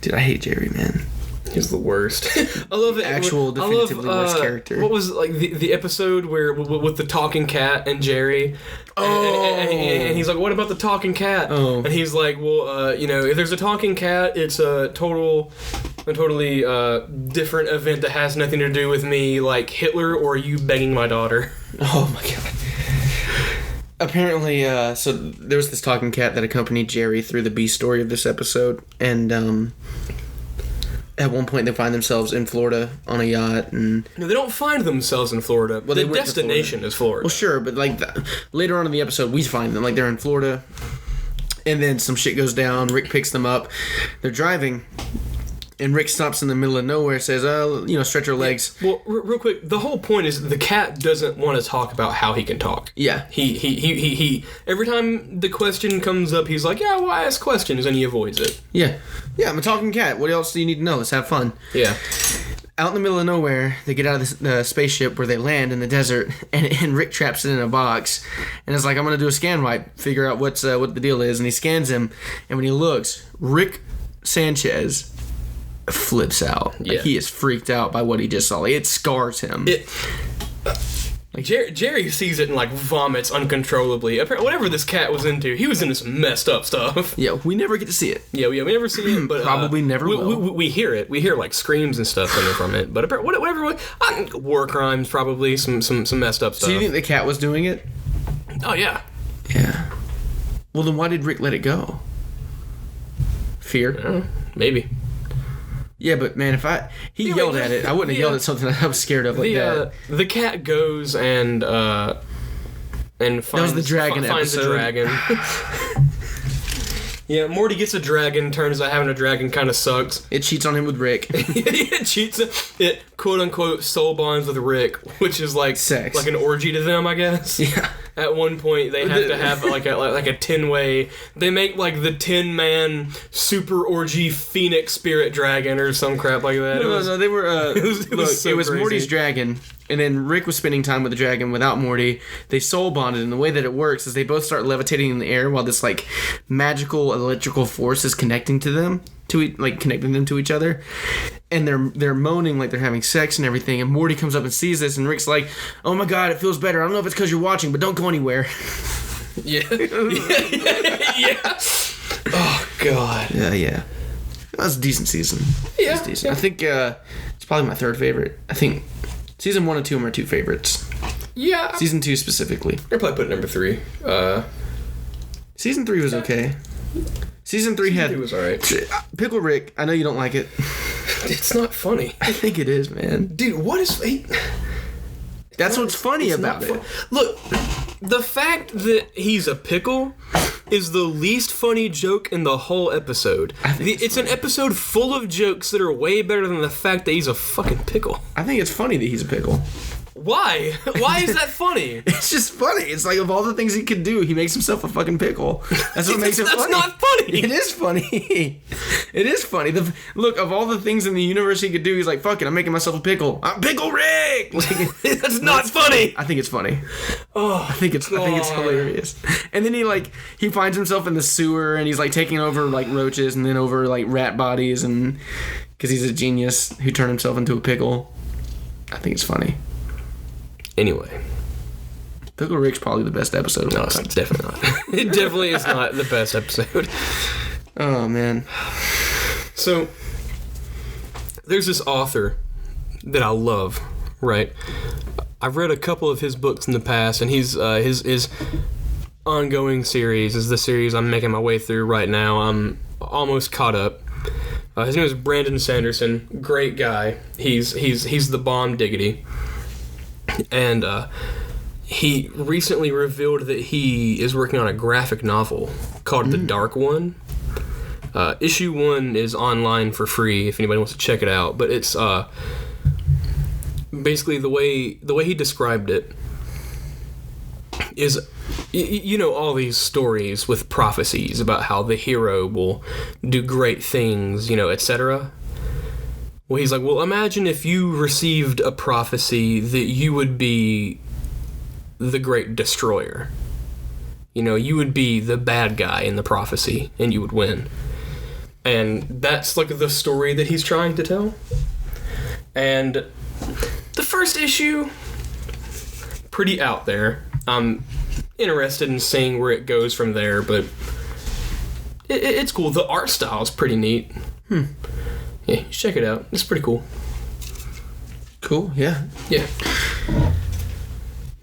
Dude, I hate Jerry, man. He's the worst. I love it. Definitively worst character. What was the episode where with the talking cat and Jerry? Oh. And he's like, "What about the talking cat?" Oh. And he's like, "Well, if there's a talking cat, it's a totally different event that has nothing to do with me, like Hitler or you begging my daughter." Oh my God. apparently, so there was this talking cat that accompanied Jerry through the B story of this episode, and at one point they find themselves in Florida on a yacht, and No, they don't find themselves in Florida. Well, the they went to destination is Florida. well, sure, but like later on in the episode, we find them like they're in Florida, and then some shit goes down. Rick picks them up. They're driving. And Rick stops in the middle of nowhere, says, stretch your legs. Well, real quick, the whole point is the cat doesn't want to talk about how he can talk. Yeah. He every time the question comes up, he's like, yeah, well, I ask questions, and he avoids it. Yeah. Yeah, I'm a talking cat. What else do you need to know? Let's have fun. Yeah. Out in the middle of nowhere, they get out of the spaceship where they land in the desert, and Rick traps it in a box, and it's like, I'm going to do a scan wipe, figure out what the deal is, and he scans him, and when he looks, Rick Sanchez flips out. Yeah. Like, he is freaked out by what he just saw. Like, it scars him. Jerry sees it and like vomits uncontrollably. Whatever this cat was into, he was into some messed up stuff. Yeah, we never get to see it. Yeah, we never see it, but Probably never will. We hear it. We hear like screams and stuff coming from it. But whatever, war crimes probably some messed up stuff. So you think the cat was doing it? Oh yeah. Yeah. Well, then why did Rick let it go? Fear? Maybe. Yeah, but man, he yelled at it, I wouldn't have yelled at something I was scared of like that. The cat goes and finds, that was the dragon finds episode. a dragon. Yeah, Morty gets a dragon. Turns out having a dragon kind of sucks. It cheats on him with Rick. It cheats. It quote unquote soul bonds with Rick, which is like sex, like an orgy to them, I guess. Yeah. At one point, they have to have like a 10-way. They make like the 10-man super orgy phoenix spirit dragon or some crap like that. No, they were. It was crazy. Morty's dragon, and then Rick was spending time with the dragon without Morty. They soul bonded, and the way that it works is they both start levitating in the air while this like magical electrical force is connecting them to each other, and they're moaning like they're having sex and everything. And Morty comes up and sees this, and Rick's like, "Oh my god, it feels better. I don't know if it's because you're watching, but don't go anywhere." Yeah. Yeah. Oh god. Yeah. That was a decent season. Yeah. It was decent. I think it's probably my third favorite. I think season 1 and 2 are my two favorites. Yeah. Season 2 specifically. I'd probably put number 3. Season 3 was okay. Season 3 had... It was alright. Pickle Rick, I know you don't like it. It's not funny. I think it is, man. Dude, what is... That's what's funny about it. Look, the fact that he's a pickle is the least funny joke in the whole episode. It's an episode full of jokes that are way better than the fact that he's a fucking pickle. I think it's funny that he's a pickle. Why? Why is that funny? It's just funny. It's like, of all the things he could do, he makes himself a fucking pickle. That's what makes it funny. That's not funny. It is funny. It is funny. Look, of all the things in the universe he could do, he's like, fuck it, I'm making myself a pickle. I'm Pickle Rick! Like, that's not funny. I think it's funny. Oh, I think it's hilarious. And then he finds himself in the sewer, and he's like taking over like roaches and then over like rat bodies, and because he's a genius who turned himself into a pickle. I think it's funny. Anyway, Pickle Rick's probably the best episode. No, it's definitely not. It definitely is not the best episode. Oh, man. So, there's this author that I love, right? I've read a couple of his books in the past, and his ongoing series is the series I'm making my way through right now. I'm almost caught up. His name is Brandon Sanderson. Great guy. He's the bomb diggity. And he recently revealed that he is working on a graphic novel called The Dark One. Issue 1 is online for free if anybody wants to check it out. But it's basically the way he described it is, you know, all these stories with prophecies about how the hero will do great things, you know, etc. Well, he's like, well, imagine if you received a prophecy that you would be the great destroyer. You know, you would be the bad guy in the prophecy, and you would win. And that's, like, the story that he's trying to tell. And the first issue, pretty out there. I'm interested in seeing where it goes from there, but it's cool. The art style is pretty neat. Yeah, check it out. It's pretty cool. Cool, yeah. Yeah.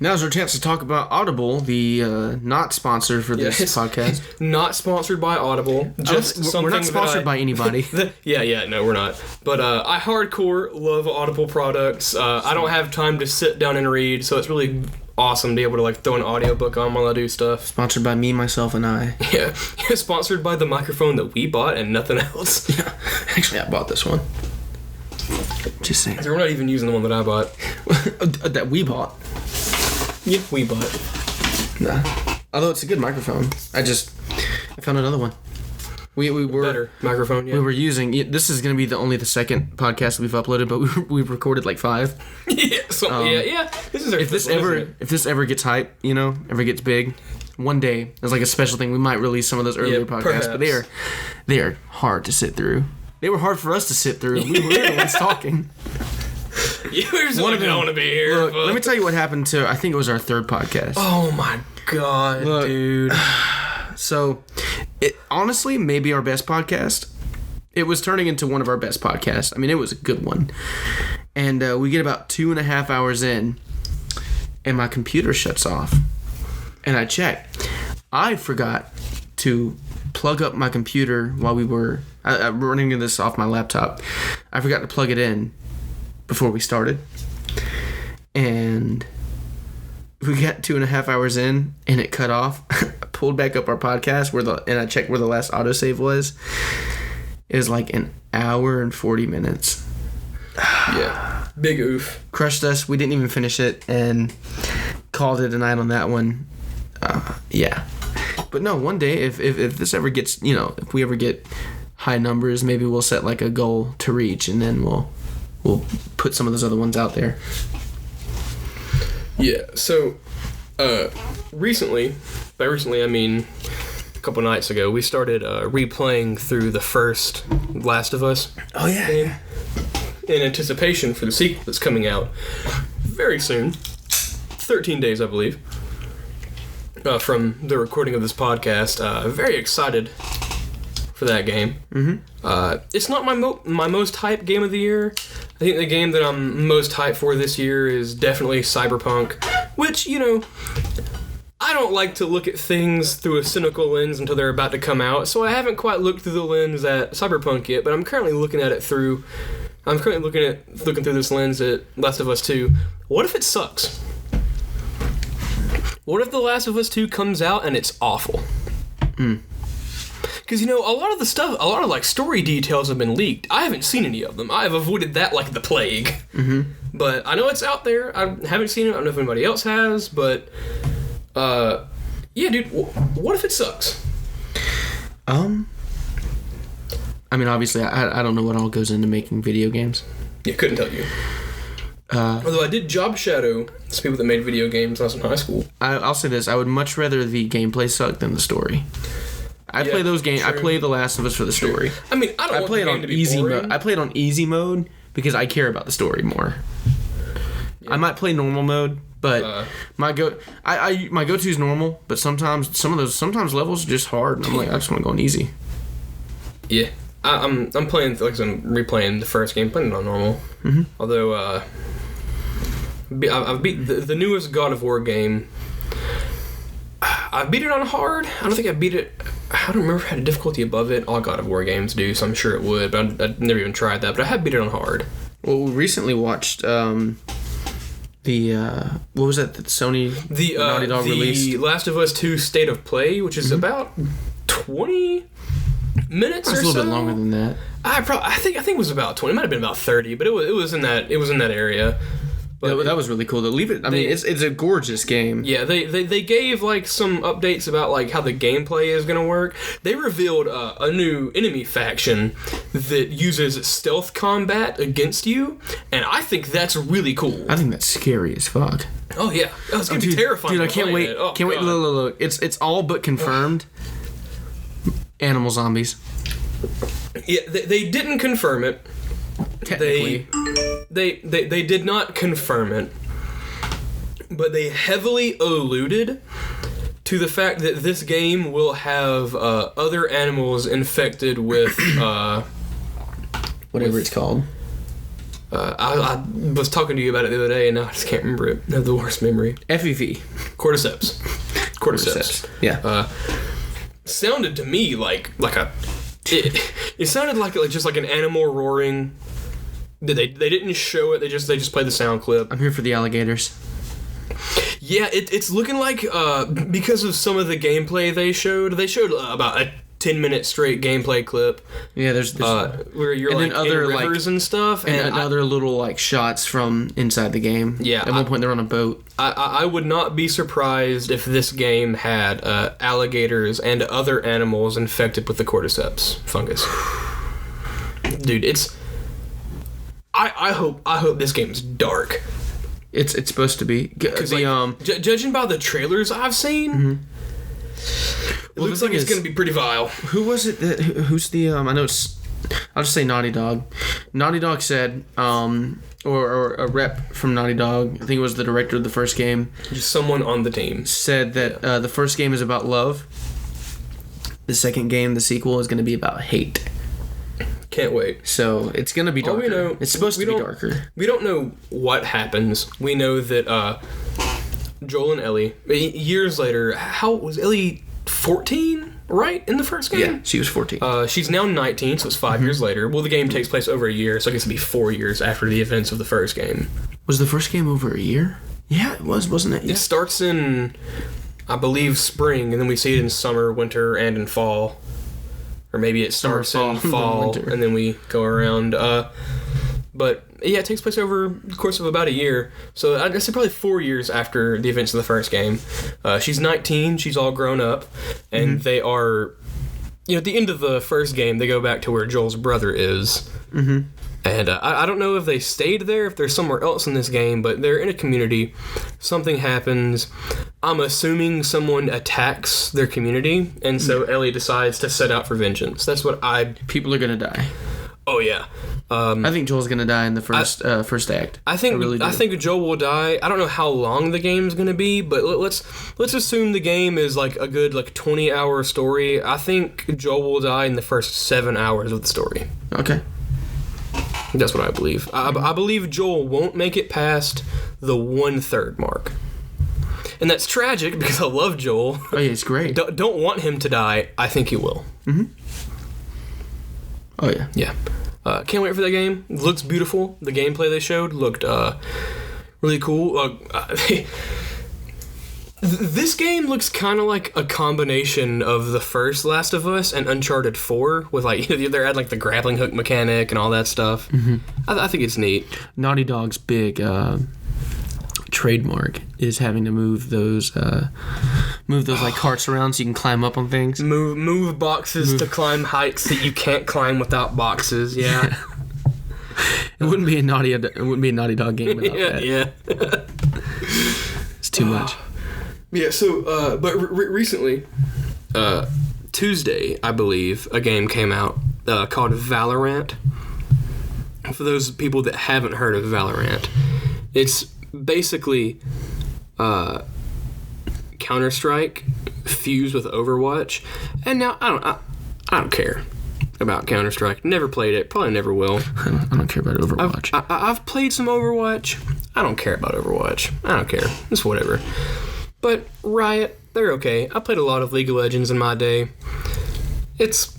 Now's our chance to talk about Audible, the not sponsor for this podcast. Not sponsored by Audible. Just we're not sponsored by anybody. No, we're not. But I hardcore love Audible products. I don't have time to sit down and read, so it's really awesome to be able to throw an audiobook on while I do stuff. Sponsored by me, myself, and I. Yeah, sponsored by the microphone that we bought and nothing else. Yeah, actually, I bought this one. Just saying. So we're not even using the one that I bought. That we bought. Yeah, we bought. Nah. Although it's a good microphone. I found another one. We were better microphone. Yeah. We were using. This is going to be only the second podcast we've uploaded, but we've recorded 5. Yeah. Yeah. This is our if this ever gets hype, ever gets big, one day as a special thing, we might release some of those earlier podcasts. Perhaps. But they are hard to sit through. They were hard for us to sit through. We were the ones talking. You were just don't want to be here. Look, let me tell you what happened to, I think it was our third podcast. Oh my god, dude. So, it honestly may be our best podcast. It was turning into one of our best podcasts. I mean, it was a good one. And we get about 2.5 hours in, and my computer shuts off. And I check. I forgot to plug up my computer while we were running this off my laptop. I forgot to plug it in before we started, and we got 2.5 hours in, and it cut off. I pulled back up our podcast and I checked where the last autosave was. It was an hour and 40 minutes. Yeah, big oof. Crushed us. We didn't even finish it, and called it a night on that one. Yeah, but no. One day, if this ever gets, if we ever get high numbers, maybe we'll set a goal to reach, and then we'll put some of those other ones out there. Yeah, so recently, by recently I mean a couple nights ago, we started replaying through the first Last of Us game in anticipation for the sequel that's coming out very soon. 13 days, I believe, from the recording of this podcast. Very excited for that game. Mm-hmm. It's not my most hyped game of the year. I think the game that I'm most hyped for this year is definitely Cyberpunk, which, I don't like to look at things through a cynical lens until they're about to come out, so I haven't quite looked through the lens at Cyberpunk yet, but I'm currently looking through this lens at Last of Us 2. What if it sucks? What if The Last of Us 2 comes out and it's awful? Because, a lot of the stuff, a lot of, story details have been leaked. I haven't seen any of them. I have avoided that like the plague. Mm-hmm. But I know it's out there. I haven't seen it. I don't know if anybody else has. But, yeah, dude, what if it sucks? I mean, obviously, I don't know what all goes into making video games. Yeah, couldn't tell you. Although I did job shadow some people that made video games when I was in high school. I'll say this. I would much rather the gameplay suck than the story. I play those games. True. I play The Last of Us for the story. I mean, I don't play it on easy mode. I play it on easy mode because I care about the story more. Yeah. I might play normal mode, but my go-to is normal. But sometimes levels are just hard, and I'm I just want to go on easy. Yeah, I'm playing I'm replaying the first game, playing it on normal. Mm-hmm. Although I've beat the newest God of War game. I beat it on hard. I don't think I beat it. I don't remember if I had a difficulty above it. All God of War games do, so I'm sure it would, but I've never even tried that. But I have beat it on hard. Well, we recently watched what was that Sony Naughty Dog released? The Last of Us 2 State of Play, which is about 20 minutes or so. It's a little bit longer than that. I think it was about 20. It might have been about 30, but it was in that area. But that was really cool to leave it. I mean, it's a gorgeous game. Yeah, they gave some updates about how the gameplay is going to work. They revealed a new enemy faction that uses stealth combat against you, and I think that's really cool. I think that's scary as fuck. Oh yeah, it's going to be terrifying. Dude, I can't wait. Can't wait. Look. It's all but confirmed. Animal zombies. Yeah, they didn't confirm it. Technically. They did not confirm it, but they heavily alluded to the fact that this game will have other animals infected with whatever it's called. I was talking to you about it the other day, and now I just can't remember it. I have the worst memory. FEV. Cordyceps. Yeah. Sounded to me like a. It sounded like just like an animal roaring. They didn't show it. They just played the sound clip. I'm here for the alligators. Yeah, it's looking like because of some of the gameplay they showed about a 10-minute straight gameplay clip. Yeah, there's where you're and like then other in rivers and stuff, and other little like shots from inside the game. Yeah, at one point they're on a boat. I would not be surprised if this game had alligators and other animals infected with the cordyceps fungus. Dude, it's. I hope this game's dark. It's supposed to be. Because judging by the trailers I've seen, it looks like it's going to be pretty vile. Who was it? Who's the? I know it's. I'll just say Naughty Dog. Naughty Dog said, or a rep from Naughty Dog, I think it was the director of the first game. Just someone on the team. Said that the first game is about love. The second game, the sequel, is going to be about hate. Can't wait. So it's going to be darker. We know, it's supposed to be darker. We don't know what happens. We know that Joel and Ellie, years later, how was Ellie 14? Right? In the first game? Yeah, she was 14. She's now 19, so it's 5 years later. Well, the game takes place over a year, so I guess it'd be 4 years after the events of the first game. Was the first game over a year? Yeah, it was, wasn't it? Yeah. It starts in, I believe, spring, and then we see it in summer, winter, and in fall. Or maybe it starts in fall, and then we go around. But, yeah, it takes place over the course of about a year. So I'd say probably 4 years after the events of the first game. She's 19, she's all grown up, and they are... at the end of the first game, they go back to where Joel's brother is. Mm-hmm. And I don't know if they stayed there, if they're somewhere else in this game, but they're in a community. Something happens. I'm assuming someone attacks their community, and so Ellie decides to set out for vengeance. That's what People are going to die. Oh, yeah. I think Joel's going to die in the first act. I think Joel will die. I don't know how long the game's going to be, but let's assume the game is like a good 20-hour story. I think Joel will die in the first 7 hours of the story. Okay. That's what I believe. I believe Joel won't make it past the 1/3 mark. And that's tragic because I love Joel. Oh, yeah, he's great. Don't want him to die. I think he will. Mm-hmm. Oh, yeah. Yeah. Can't wait for that game. It looks beautiful. The gameplay they showed looked really cool. This game looks kind of like a combination of the first Last of Us and Uncharted 4 with they had the grappling hook mechanic and all that stuff. Mm-hmm. I think it's neat. Naughty Dog's big trademark is having to move those carts around so you can climb up on things. Move boxes to climb heights that you can't climb without boxes. Yeah. It wouldn't be a Naughty Dog game without that. Yeah. It's too much. Yeah, so, but recently, Tuesday, I believe, a game came out called Valorant. For those people that haven't heard of Valorant, it's basically Counter-Strike fused with Overwatch. And now, I don't care about Counter-Strike. Never played it, probably never will. I don't care about Overwatch. I've played some Overwatch. I don't care about Overwatch. I don't care. It's whatever. But Riot, they're okay. I played a lot of League of Legends in my day. It's,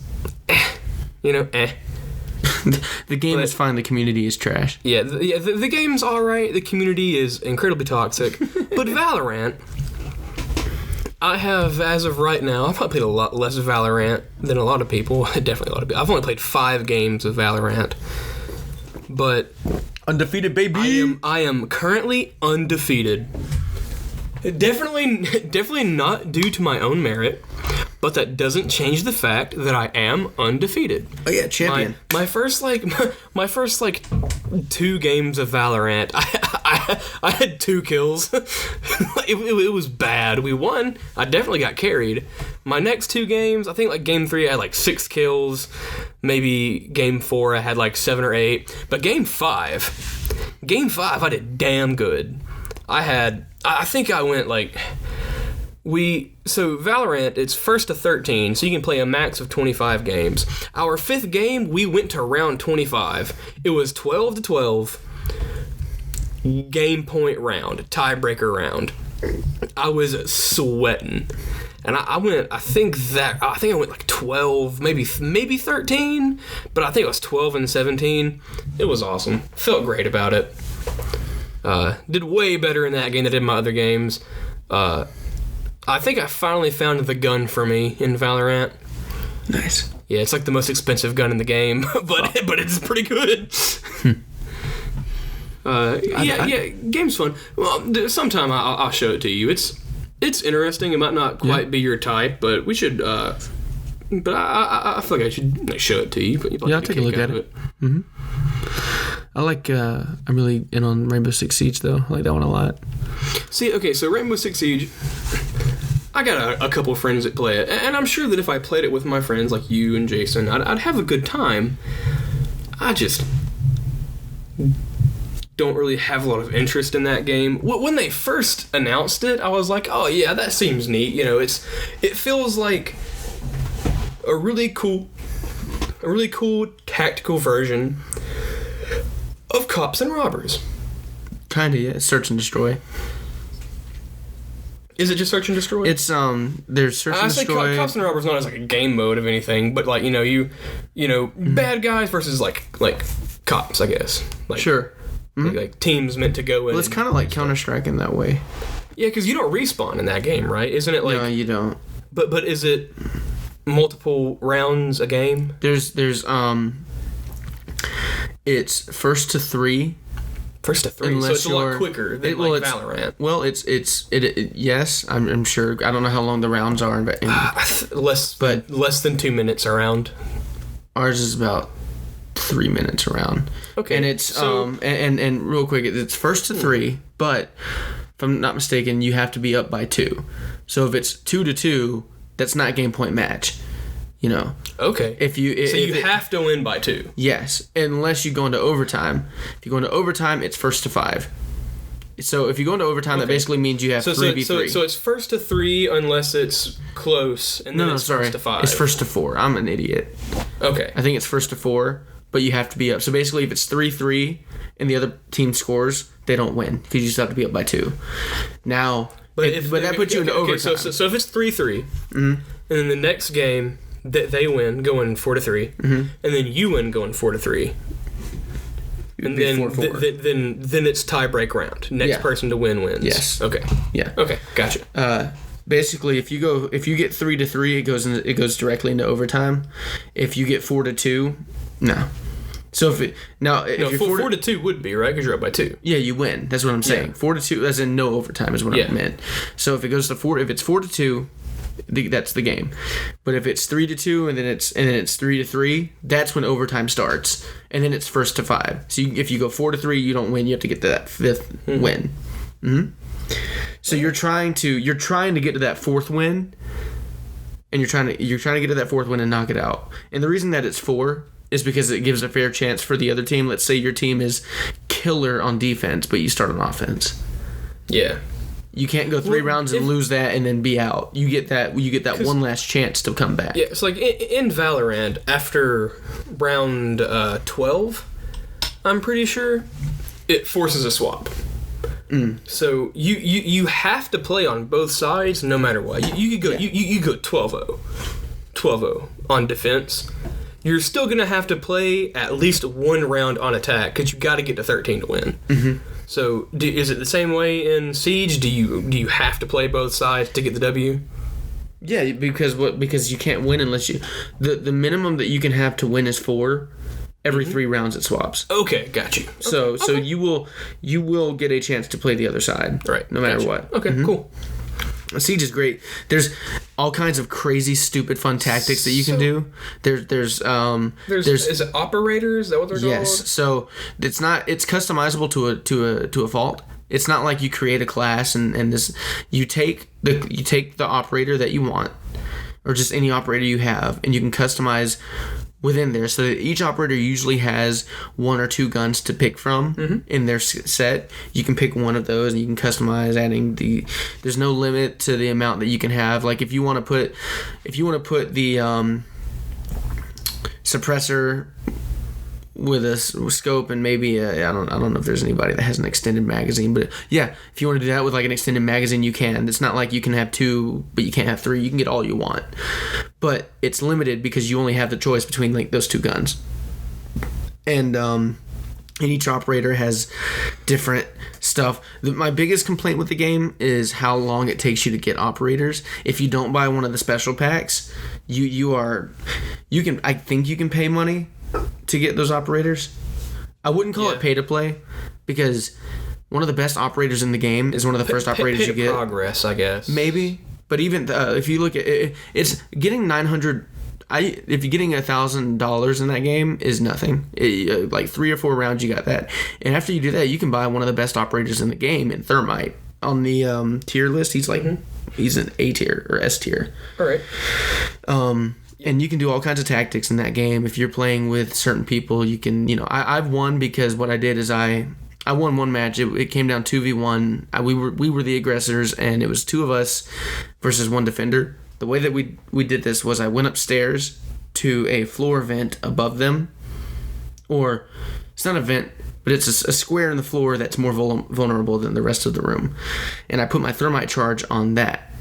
The game is fine. The community is trash. Yeah, the game's all right. The community is incredibly toxic. But Valorant, I have, as of right now, I've probably played a lot less Valorant than a lot of people. Definitely a lot of people. I've only played 5 games of Valorant. But undefeated, baby. I am currently undefeated. Definitely not due to my own merit, but that doesn't change the fact that I am undefeated. Oh yeah, champion. My first 2 games of Valorant, I had 2 kills. it was bad. We won. I definitely got carried. My next 2 games, I think game 3 I had 6 kills. Maybe game 4 I had 7 or 8. But game 5 I did damn good. I think I went So Valorant, it's first to 13, so you can play a max of 25 games. Our 5th game, we went to round 25. It was 12 to 12, game point round, tiebreaker round. I was sweating. And I think I went like 12, maybe 13, but I think it was 12 and 17. It was awesome. Felt great about it. Did way better in that game than I did in my other games. I think I finally found the gun for me in Valorant. Nice. Yeah, it's like the most expensive gun in the game, but it's pretty good. Game's fun. Well, sometime I'll show it to you. It's interesting. It might not quite be your type, but we should. But I feel like I should show it to you. I'll take a look at it. Mm-hmm. I like. I'm really in on Rainbow Six Siege though. I like that one a lot. See, okay, so Rainbow Six Siege. I got a couple of friends that play it, and I'm sure that if I played it with my friends like you and Jason, I'd have a good time. I just don't really have a lot of interest in that game. When they first announced it, I was like, oh yeah, that seems neat. You know, it feels like a really cool tactical version of Cops and Robbers. Kinda, yeah. Search and destroy. Is it just search and destroy? It's there's search and destroy. I say Cops and Robbers not as like a game mode of anything, but like you bad guys versus like cops, I guess. Like, sure. Like teams meant to go in. Well, it's kind of like Counter-Strike in that way. Yeah, because you don't respawn in that game, right? Isn't it like? No, you don't. But is it multiple rounds a game? There's it's first to 3. First to 3, so it's a lot quicker than Valorant. Well, it's yes, I'm sure. I don't know how long the rounds are, but less than 2 minutes a round. Ours is about 3 minutes around. Okay, and it's and real quick, it's first to 3, but if I'm not mistaken, you have to be up by 2. So if it's 2 to 2, that's not game point match. You know. Okay. You have to win by 2. Yes, unless you go into overtime. If you go into overtime, it's first to 5. So if you go into overtime, that basically means you have 3v3. So it's first to 3 unless it's close, and then first to 5. It's first to 4. I'm an idiot. Okay. I think it's first to 4, but you have to be up. So basically, if it's 3-3 and the other team scores, they don't win because you just have to be up by 2. Now, but that puts you into overtime. So if it's 3-3, and then the next game they win going 4-3, and then you win going 4-3. And then 4-4. Then it's tiebreak round. Next person to win wins. Yes. Okay. Yeah. Okay. Gotcha. Basically, if you get 3-3, it goes directly into overtime. If you get 4-2, no. So if you're 4-2 would be right because you're up by 2. Yeah, you win. That's what I'm saying. Yeah. 4-2, as in no overtime, is what I meant. So if it goes to 4, if it's 4-2. That's the game. But if it's 3-2 and then it's 3-3, that's when overtime starts, and then it's first to 5. So if you go 4-3, you don't win. You have to get to that 5th win. Mm-hmm. So you're trying to get to that 4th win, and you're trying to get to that 4th win and knock it out. And the reason that it's 4 is because it gives a fair chance for the other team. Let's say your team is killer on defense, but you start on offense. Yeah. You can't go 3 rounds and lose that and then be out. You get that one last chance to come back. Yeah, it's like in Valorant, after round 12, I'm pretty sure, it forces a swap. So you have to play on both sides no matter what. You could go you go 12-0 on defense. You're still gonna have to play at least 1 round on attack because you got to get to 13 to win. Mm-hmm. So, is it the same way in Siege? Do you have to play both sides to get the W? Yeah, because you can't win unless you... The minimum that you can have to win is 4. Every 3 rounds it swaps. Okay, got you. So you will get a chance to play the other side. Right. No matter what. Okay, cool. Siege is great. There's all kinds of crazy, stupid, fun tactics that you can do. There's is it operators? Is that what they're called? Yes. So it's customizable to a fault. It's not like you create a class and this. You take the operator that you want, or just any operator you have, and you can customize within there. So each operator usually has 1 or 2 guns to pick from in their set. You can pick one of those and you can customize adding there's no limit to the amount that you can have. Like if you want to put the suppressor with a scope and maybe I don't know if there's anybody that has an extended magazine, but yeah, if you want to do that with like an extended magazine, you can. It's not like you can have 2 but you can't have 3. You can get all you want, but it's limited because you only have the choice between like those 2 guns. And each operator has different stuff. My biggest complaint with the game is how long it takes you to get operators. If you don't buy one of the special packs, I think you can pay money to get those operators. I wouldn't call it pay to play because one of the best operators in the game is one of the first operators you get. Progress, I guess. Maybe, but even if you look at it, it's getting 900. If you're getting $1,000 in that game is nothing. Like 3 or 4 rounds, you got that, and after you do that, you can buy one of the best operators in the game in Thermite. On the tier list, he's like he's an A tier or S tier. All right. And you can do all kinds of tactics in that game. If you're playing with certain people, you can, I've won because what I did is I won one match. It came down 2v1. We were the aggressors, and it was 2 of us versus 1 defender. The way that we did this was I went upstairs to a floor vent above them, or it's not a vent, but it's a square in the floor that's more vulnerable than the rest of the room. And I put my thermite charge on that.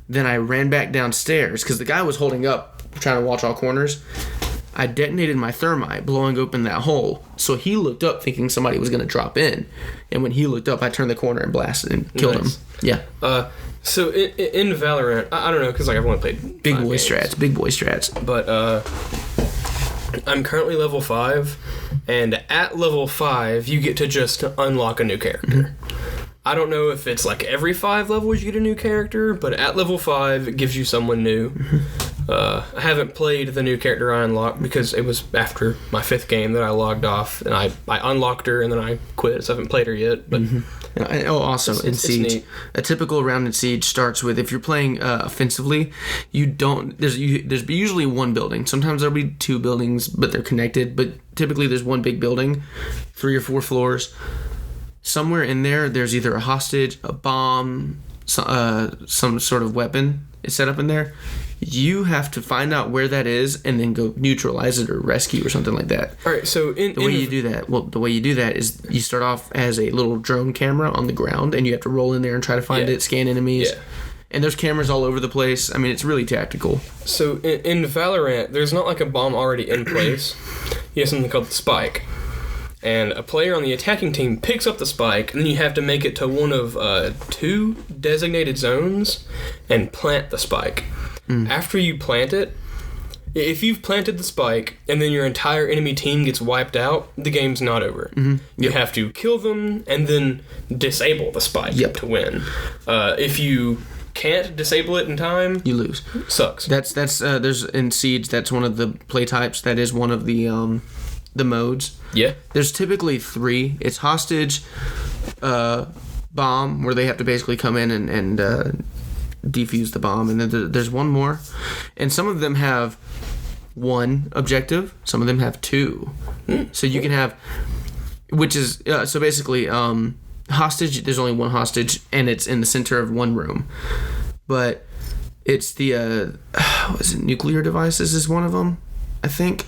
Then I ran back downstairs because the guy was holding up, trying to watch all corners. I detonated my thermite, blowing open that hole. So he looked up thinking somebody was going to drop in. And when he looked up, I turned the corner and blasted and killed him. Yeah. So in Valorant, I don't know, because like I've only played big boy strats. But I'm currently level 5, and at level 5, you get to just unlock a new character. I don't know if it's like every 5 levels you get a new character, but at level 5, it gives you someone new. I haven't played the new character I unlocked because it was after my 5th game that I logged off, and I unlocked her and then I quit, so I haven't played her yet. But also in Siege, a typical round in Siege starts with, if you're playing offensively, there's usually 1 building. Sometimes there'll be 2 buildings, but they're connected. But typically there's 1 big building, 3 or 4 floors. Somewhere in there's either a hostage, a bomb, some sort of weapon is set up in there. You have to find out where that is and then go neutralize it or rescue or something like that. All right, so the way you do that is you start off as a little drone camera on the ground, and you have to roll in there and try to find it, scan enemies. Yeah. And there's cameras all over the place. I mean, it's really tactical. So in Valorant, there's not like a bomb already in place. You have something called the spike. And a player on the attacking team picks up the spike, and then you have to make it to one of 2 designated zones and plant the spike. After you plant it, if you've planted the spike and then your entire enemy team gets wiped out, the game's not over. You have to kill them and then disable the spike to win. If you can't disable it in time, you lose. Sucks. That's there's in Siege, that's one of the play types. That is one of the modes. Yeah. There's typically 3. It's hostage, bomb, where they have to basically come in and defuse the bomb, and then there's 1 more, and some of them have 1 objective, some of them have 2. So you can have, which is so basically hostage, there's only 1 hostage, and it's in the center of 1 room, but it's the nuclear devices is one of them, I think,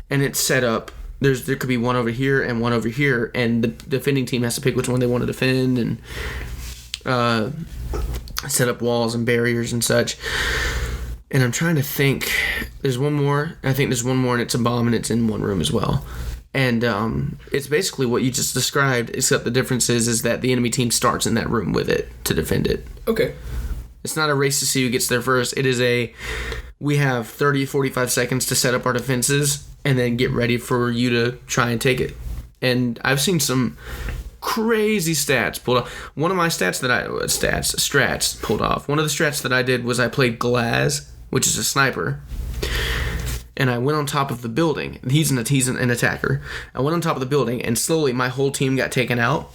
and it's set up. There could be 1 over here and 1 over here, and the defending team has to pick which one they want to defend, and set up walls and barriers and such. And I'm trying to think. There's 1 more. I think there's 1 more, and it's a bomb, and it's in 1 room as well. And it's basically what you just described, except the difference is that the enemy team starts in that room with it to defend it. Okay. It's not a race to see who gets there first. It is we have 30, 45 seconds to set up our defenses and then get ready for you to try and take it. And I've seen some crazy stats pulled off. One of my strats pulled off. One of the strats that I did was I played Glaz, which is a sniper, and I went on top of the building. He's an attacker. I went on top of the building, and slowly my whole team got taken out.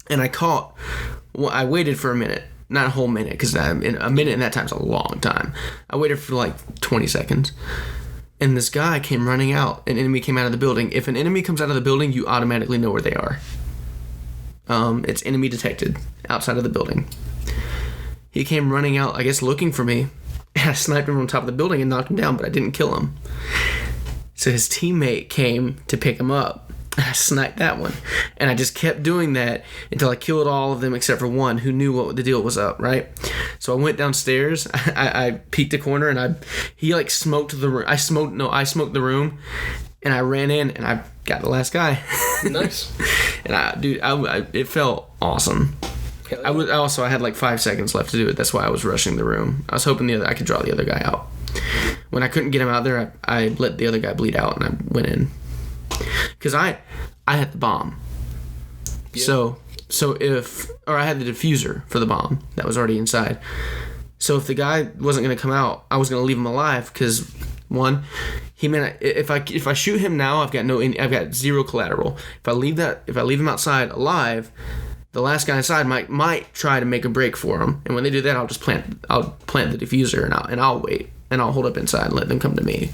And I waited for a minute, not a whole minute, because a minute in that time's a long time. I waited for like 20 seconds. and this guy came running out. An enemy came out of the building. If an enemy comes out of the building, you automatically know where they are. It's enemy detected outside of the building. He came running out, I guess looking for me, and I sniped him on top of the building and knocked him down, but I didn't kill him. So his teammate came to pick him up, and I sniped that one. And I just kept doing that until I killed all of them except for one who knew what the deal was up, right? So I went downstairs, I peeked a corner, and he like smoked the room. I smoked the room, and I ran in, and I got the last guy. Nice. And it felt awesome. Yeah. I had like 5 seconds left to do it. That's why I was rushing the room. I was hoping I could draw the other guy out. When I couldn't get him out there, I let the other guy bleed out, and I went in. Because I had the bomb. Yeah. I had the diffuser for the bomb that was already inside. So if the guy wasn't going to come out, I was going to leave him alive because, one, if I shoot him now, I've got zero collateral. If I leave him outside alive, the last guy inside might try to make a break for him, and when they do that, I'll plant the diffuser and I'll wait and I'll hold up inside and let them come to me.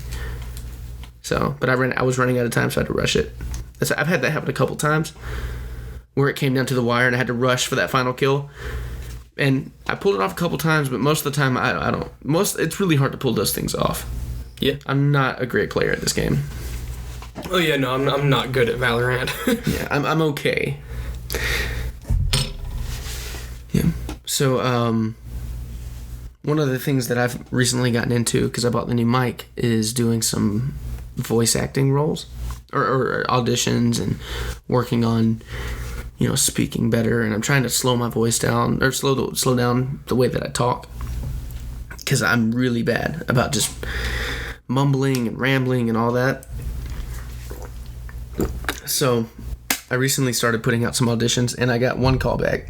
So, but I was running out of time, so I had to rush it. I've had that happen a couple times, where it came down to the wire and I had to rush for that final kill. And I pulled it off a couple times, but most of the time I don't. It's really hard to pull those things off. Yeah, I'm not a great player at this game. Oh yeah, no, I'm not good at Valorant. Yeah, I'm okay. Yeah. So one of the things that I've recently gotten into, because I bought the new mic, is doing some voice acting roles or auditions and working on, speaking better. And I'm trying to slow my voice down, or slow down the way that I talk, because I'm really bad about just mumbling and rambling and all that. So I recently started putting out some auditions, and I got one callback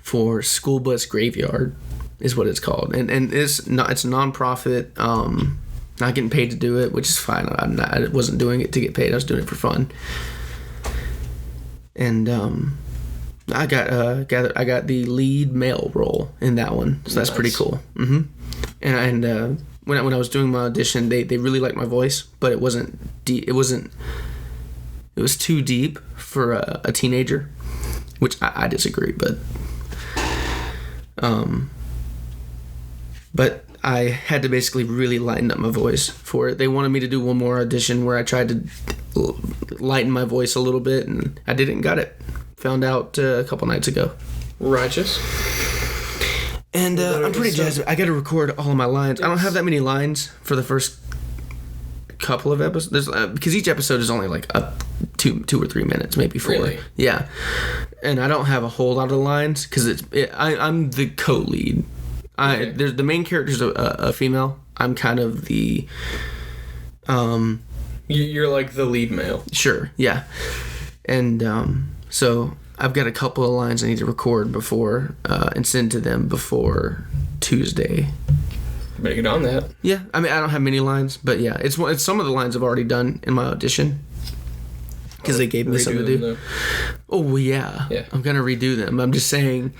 for School Bus Graveyard is what it's called, and it's a non-profit, not getting paid to do it, which is fine. I wasn't doing it to get paid. I was doing it for fun. And I got the lead male role in that one, so that's nice. Pretty cool. Mm-hmm. And when I was doing my audition, they really liked my voice, but it wasn't deep. It was too deep for a teenager, which I disagree. But I had to basically really lighten up my voice for it. They wanted me to do one more audition where I tried to lighten my voice a little bit, and I did it and got it. Found out a couple nights ago. Righteous. And I'm pretty jazzed. I got to record all of my lines. I don't have that many lines for the first couple of episodes, because each episode is only like 2 or 3 minutes, maybe 4. Really? Yeah. And I don't have a whole lot of lines because I'm the co-lead. Okay. There's the main character's a female. I'm kind of the You're like the lead male. Sure, yeah. And so I've got a couple of lines I need to record before and send to them before Tuesday. Better get on that. Yeah, I mean, I don't have many lines, but yeah, it's some of the lines I've already done in my audition because they gave me something to do. Though. Oh yeah, I'm gonna redo them. I'm just saying,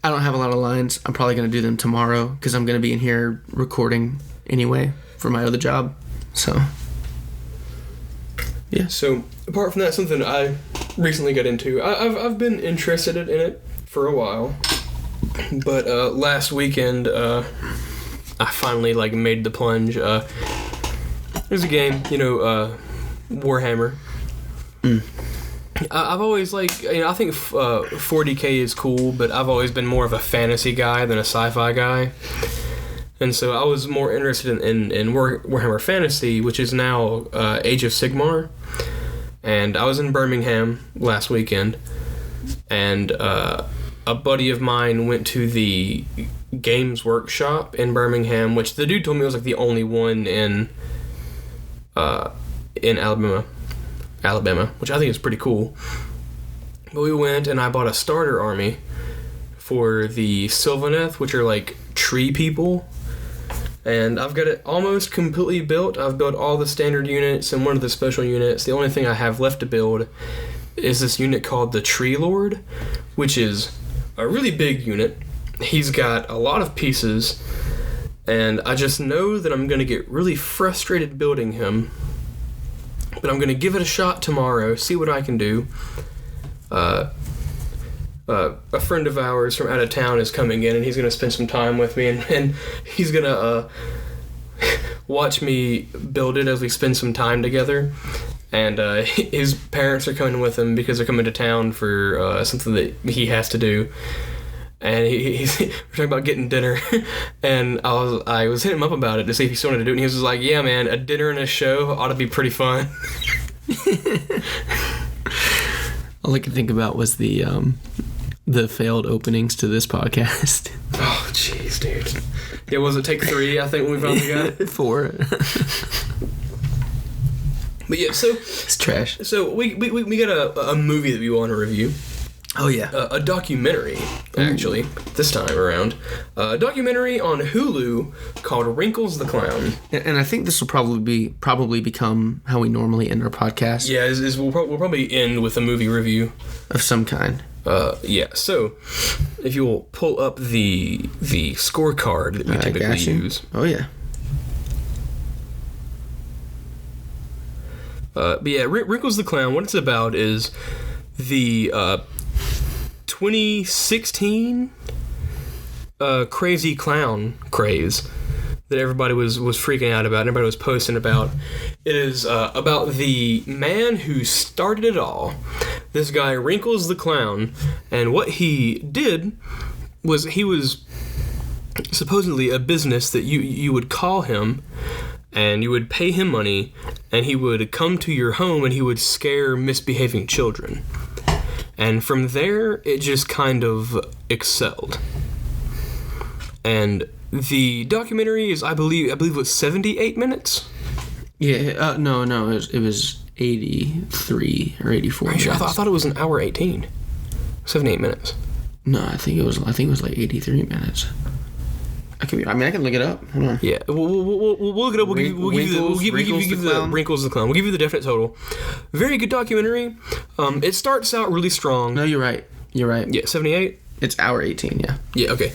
I don't have a lot of lines. I'm probably gonna do them tomorrow because I'm gonna be in here recording anyway for my other job. So yeah. So apart from that, something I recently got into. I've been interested in it for a while, but last weekend I finally made the plunge. There's a game, Warhammer. I've always I think 40K is cool, but I've always been more of a fantasy guy than a sci-fi guy. And so I was more interested in Warhammer Fantasy, which is now Age of Sigmar. And I was in Birmingham last weekend, and a buddy of mine went to the Games Workshop in Birmingham, which the dude told me was the only one in Alabama, which I think is pretty cool. But we went, and I bought a starter army for the Sylvaneth, which are tree people. And I've got it almost completely built. I've built all the standard units and one of the special units. The only thing I have left to build is this unit called the Tree Lord, which is a really big unit. He's got a lot of pieces, And I just know that I'm going to get really frustrated building him. But I'm going to give it a shot tomorrow, see what I can do. A friend of ours from out of town is coming in, and he's going to spend some time with me, and he's going to watch me build it as we spend some time together. And his parents are coming with him because they're coming to town for something that he has to do. And we're talking about getting dinner, and I was hitting him up about it to see if he still wanted to do it, and he was just like, yeah, man, a dinner and a show ought to be pretty fun. All I could think about was the failed openings to this podcast. Oh, jeez, dude. Yeah, was it take 3, I think, when we finally got it? 4. But yeah, so... It's trash. So we got a movie that we want to review. Oh, yeah. A documentary, actually, this time around. A documentary on Hulu called Wrinkles the Clown. And I think this will probably become how we normally end our podcast. Yeah, we'll probably end with a movie review. Of some kind. Yeah, so if you will pull up the scorecard that we typically use. Oh, yeah. But yeah, Wrinkles the Clown, what it's about is the 2016 crazy clown craze that everybody was freaking out about, and everybody was posting about. It is about the man who started it all, this guy Wrinkles the Clown, and what he did was he was supposedly a business that you would call him, and you would pay him money, and he would come to your home and he would scare misbehaving children. And from there, it just kind of excelled. And the documentary is, I believe it was 78 minutes? Yeah, no, it was 83 or 84 minutes. Sure? I thought it was an hour 18. 78 minutes. No, I think it was like 83 minutes. I can look it up. Hold on. Yeah, we'll look it up. We'll give you the Wrinkles the Clown. We'll give you the definite total. Very good documentary. It starts out really strong. No, you're right. Yeah, 78? It's hour 18, yeah. Yeah, okay.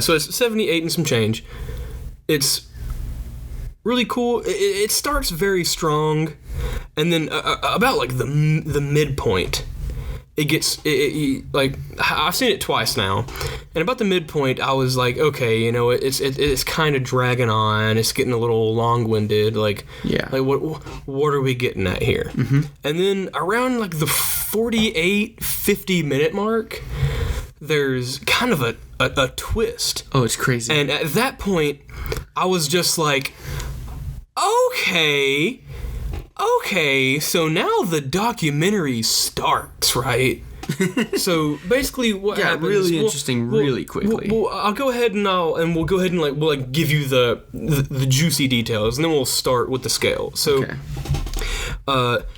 So it's 78 and some change. It's really cool. It starts very strong, and then about like the midpoint, it gets like I've seen it twice now, and about the midpoint I was like, okay, it's kind of dragging on. It's getting a little long-winded. Like, yeah, like what are we getting at here? Mm-hmm. And then around like the 48-50 minute mark, there's kind of a twist. Oh, it's crazy. And at that point, I was just like, okay, so now the documentary starts, right? So basically, what happens? Really interesting, really quickly. I'll go ahead and we'll go ahead and we'll give you the juicy details, and then we'll start with the scale. So, okay.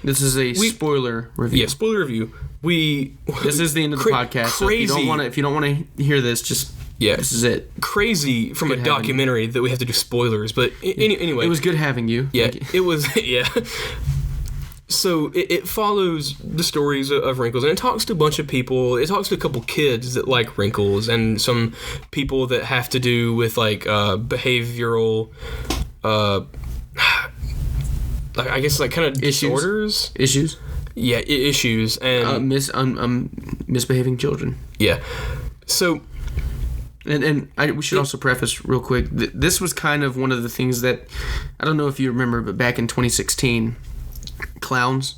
This is a spoiler review. Yeah, spoiler review. This is the end of the podcast. Crazy. So if you don't want to hear this, just this is it. Crazy from a documentary that we have to do spoilers, but anyway, it was good having you. Yeah, it was. Yeah. So it follows the stories of Wrinkles, and it talks to a bunch of people. It talks to a couple kids that like Wrinkles, and some people that have to do with like behavioral, I guess like kind of disorders. Issues. Yeah, issues and misbehaving children. Yeah. So. And we should also preface real quick. This was kind of one of the things that, I don't know if you remember, but back in 2016, clowns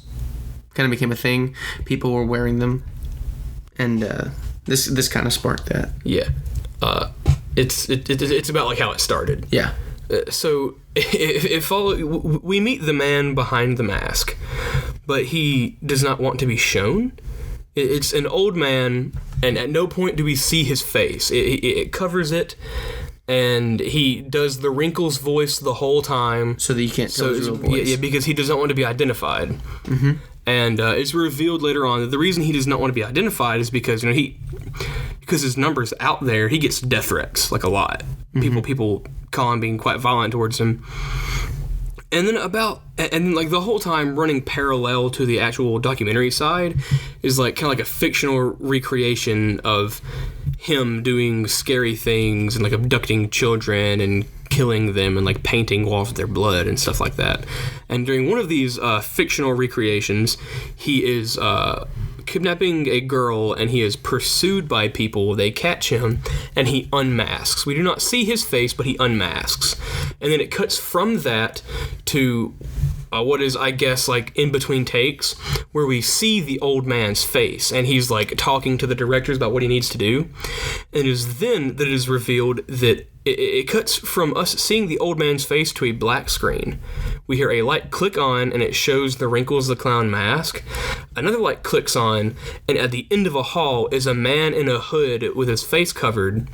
kind of became a thing. People were wearing them, and this kind of sparked that. Yeah, it's about like how it started. Yeah. So we meet the man behind the mask, but he does not want to be shown. It's an old man, and at no point do we see his face. It covers it, and he does the Wrinkles voice the whole time. So that you can't tell his real voice. Yeah, because he doesn't want to be identified. Mm-hmm. And it's revealed later on that the reason he does not want to be identified is because because his number's out there, he gets death threats, like a lot. Mm-hmm. People call him being quite violent towards him. And then like the whole time running parallel to the actual documentary side is like kind of like a fictional recreation of him doing scary things and like abducting children and killing them and like painting walls with their blood and stuff like that. And during one of these fictional recreations, he is kidnapping a girl and he is pursued by people. They catch him and he unmasks. We do not see his face, but he unmasks. And then it cuts from that to what is, I guess, like in between takes where we see the old man's face and he's like talking to the directors about what he needs to do. And it is then that it is revealed that it cuts from us seeing the old man's face to a black screen. We hear a light click on and it shows the Wrinkles the Clown mask. Another light clicks on and at the end of a hall is a man in a hood with his face covered,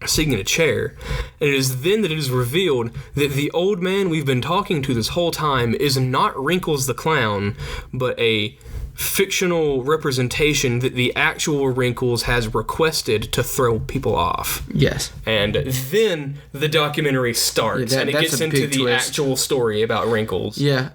sitting in a chair. And it is then that it is revealed that the old man we've been talking to this whole time is not Wrinkles the Clown, but a fictional representation that the actual Wrinkles has requested to throw people off. Yes. And then the documentary starts, and it gets into the twist. Actual story about Wrinkles. Yeah.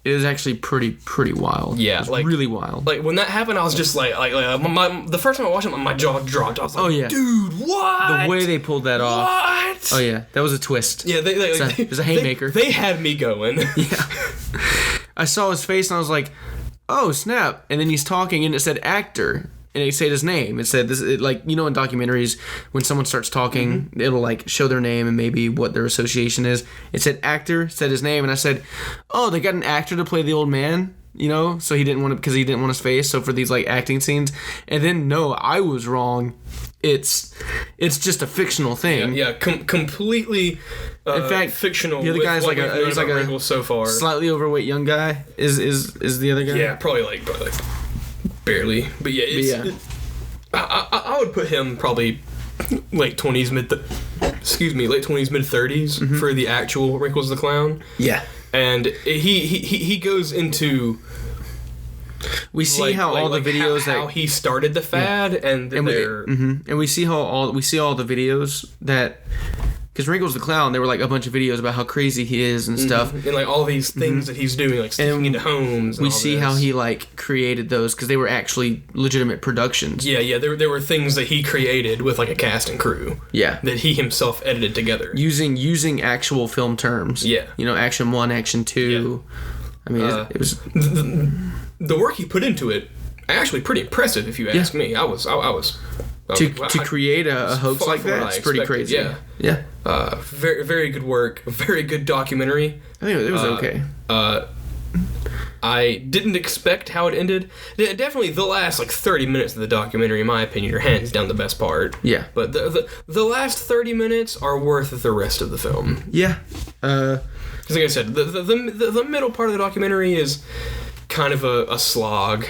It was actually pretty wild. Yeah, it was like really wild. Like when that happened, I was just like the first time I watched it, my jaw dropped. I was like, oh yeah, dude, what? The way they pulled that off. What? Oh yeah, that was a twist. Yeah, it was a haymaker. They had me going. Yeah. I saw his face and I was like, oh snap! And then he's talking and it said actor. And it said his name. It said this, like, you know, in documentaries, when someone starts talking, it'll like show their name and maybe what their association is. It said actor, said his name, and I said, oh, they got an actor to play the old man, you know? So he didn't want to, because he didn't want his face. So for these like acting scenes, and then no, I was wrong. It's just a fictional thing. Yeah, completely. In fact, fictional. The other guy's like a so far slightly overweight young guy. Is the other guy? Yeah, probably like. Barely, but yeah, I would put him probably late 20s, mid 30s for the actual Wrinkles the Clown. Yeah, and he goes into. We see how all the videos how he started the fad, and we see all the videos that. Because Wrinkles the Clown, there were like a bunch of videos about how crazy he is and stuff. And like all these things that he's doing, like sneaking into homes. We see how he like created those because they were actually legitimate productions. Yeah. There were things that he created with like a cast and crew. Yeah. That he himself edited together. Using actual film terms. Yeah. You know, Action 1, Action 2. Yeah. I mean, it was... The work he put into it, actually pretty impressive if you ask me. I was to create a hoax like that, it's pretty crazy. Yeah. Very, very good work. Very good documentary. I think it was okay. I didn't expect how it ended. Definitely the last like 30 minutes of the documentary, in my opinion, are hands down the best part. Yeah. But the last 30 minutes are worth the rest of the film. Yeah. Because like I said, the middle part of the documentary is kind of a slog.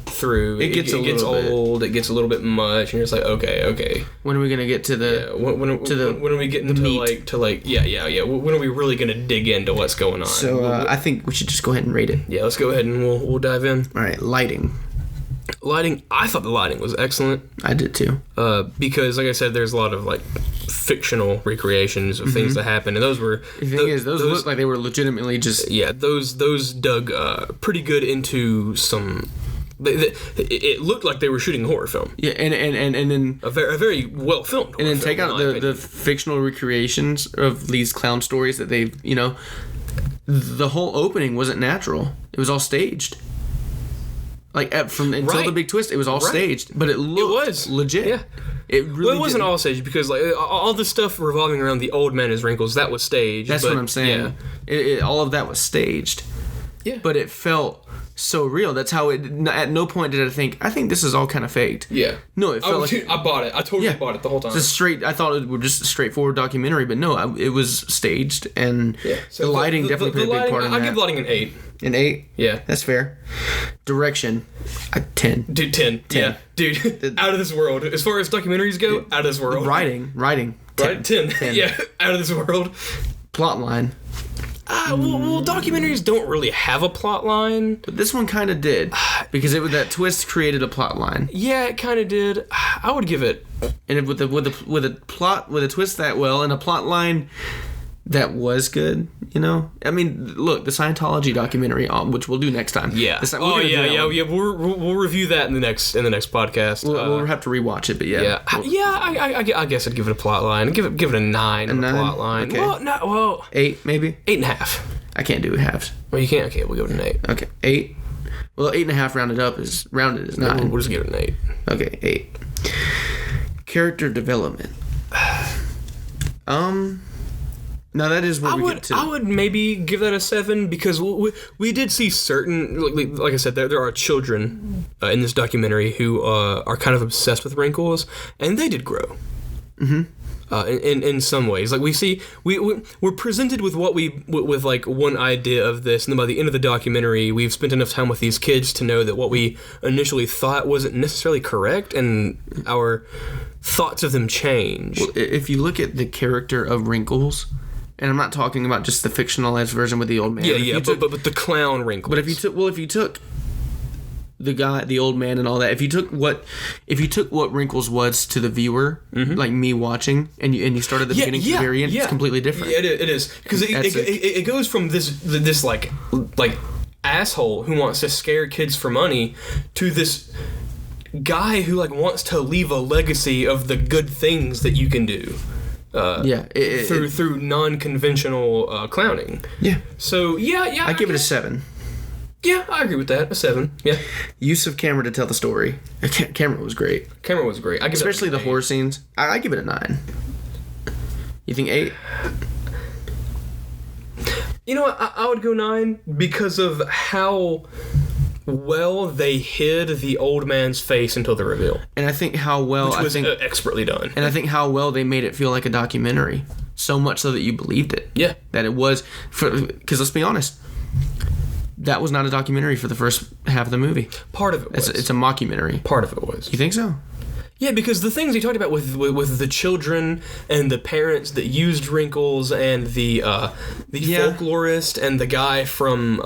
Through it gets old, it gets a little bit much, and you're just like, okay. When are we gonna get to the? When are we getting to meat? Yeah. When are we really gonna dig into what's going on? So I think we should just go ahead and rate it. Yeah, let's go ahead and we'll dive in. All right, lighting. I thought the lighting was excellent. I did too. Because like I said, there's a lot of like fictional recreations of things that happen, and those were those looked like they were legitimately just those dug pretty good into some. It looked like they were shooting a horror film. Yeah, and then a very well filmed. And then take out the fictional recreations of these clown stories that they've the whole opening wasn't natural. It was all staged. Like until the big twist, it was all staged, but it was legit. Yeah. It really wasn't all staged because like all the stuff revolving around the old man as Wrinkles, that was staged. That's what I'm saying. Yeah. All of that was staged. Yeah. But it felt so real. That's how it. At no point did I think this is all kind of faked. Yeah. No, it felt I bought it. I totally bought it the whole time. I thought it was just a straightforward documentary, but no, it was staged, and the lighting definitely played a big part in that. I'll give lighting an 8. An 8? Yeah. That's fair. Direction, a 10. Dude, 10. Yeah. Dude, out of this world. As far as documentaries go, out of this world. Writing. 10. 10. Yeah, out of this world. Plot line. Well, documentaries don't really have a plot line. But this one kind of did. Because that twist created a plot line. Yeah, it kind of did. I would give it... And with a twist that well, and a plot line that was good, you know? I mean, look, the Scientology documentary, which we'll do next time. Yeah. We'll review that in the next podcast. We'll have to rewatch it, but yeah. I guess I'd give it a plot line. Give it a 9 on the plot line. Okay. 8 maybe? 8.5. I can't do halves. Well, you can't. Okay, we'll give it an 8. Okay, 8. Well, 8.5 rounded is 9. We'll just give it an 8. Okay, 8. Character development. Now that is where we get to. I would maybe give that a 7 because we did see certain, like I said, there are children in this documentary who are kind of obsessed with wrinkles, and they did grow. Mm-hmm. In some ways, like we see, we're presented with with like one idea of this, and then by the end of the documentary, we've spent enough time with these kids to know that what we initially thought wasn't necessarily correct, and our thoughts of them change. Well, if you look at the character of Wrinkles, and I'm not talking about just the fictionalized version with the old man. But the clown Wrinkles. But if you took the guy, the old man, and all that. If you took what Wrinkles was to the viewer, like me watching, and you started at the beginning to the very end, it's completely different. Yeah, it is because it goes from this like asshole who wants to scare kids for money to this guy who like wants to leave a legacy of the good things that you can do. Through non-conventional clowning. Yeah. So I give it a 7. Yeah, I agree with that. A 7. Yeah. Use of camera to tell the story. Camera was great. I give especially the horror scenes. I give it a 9. You think 8? You know what? I would go 9 because of how well they hid the old man's face until the reveal. And I think how well which was expertly done. And I think how well they made it feel like a documentary. So much so that you believed it. Yeah. That it was because let's be honest. That was not a documentary for the first half of the movie. Part of it was. It's a mockumentary. Part of it was. You think so? Yeah, because the things he talked about with the children and the parents that used Wrinkles and the folklorist and the guy from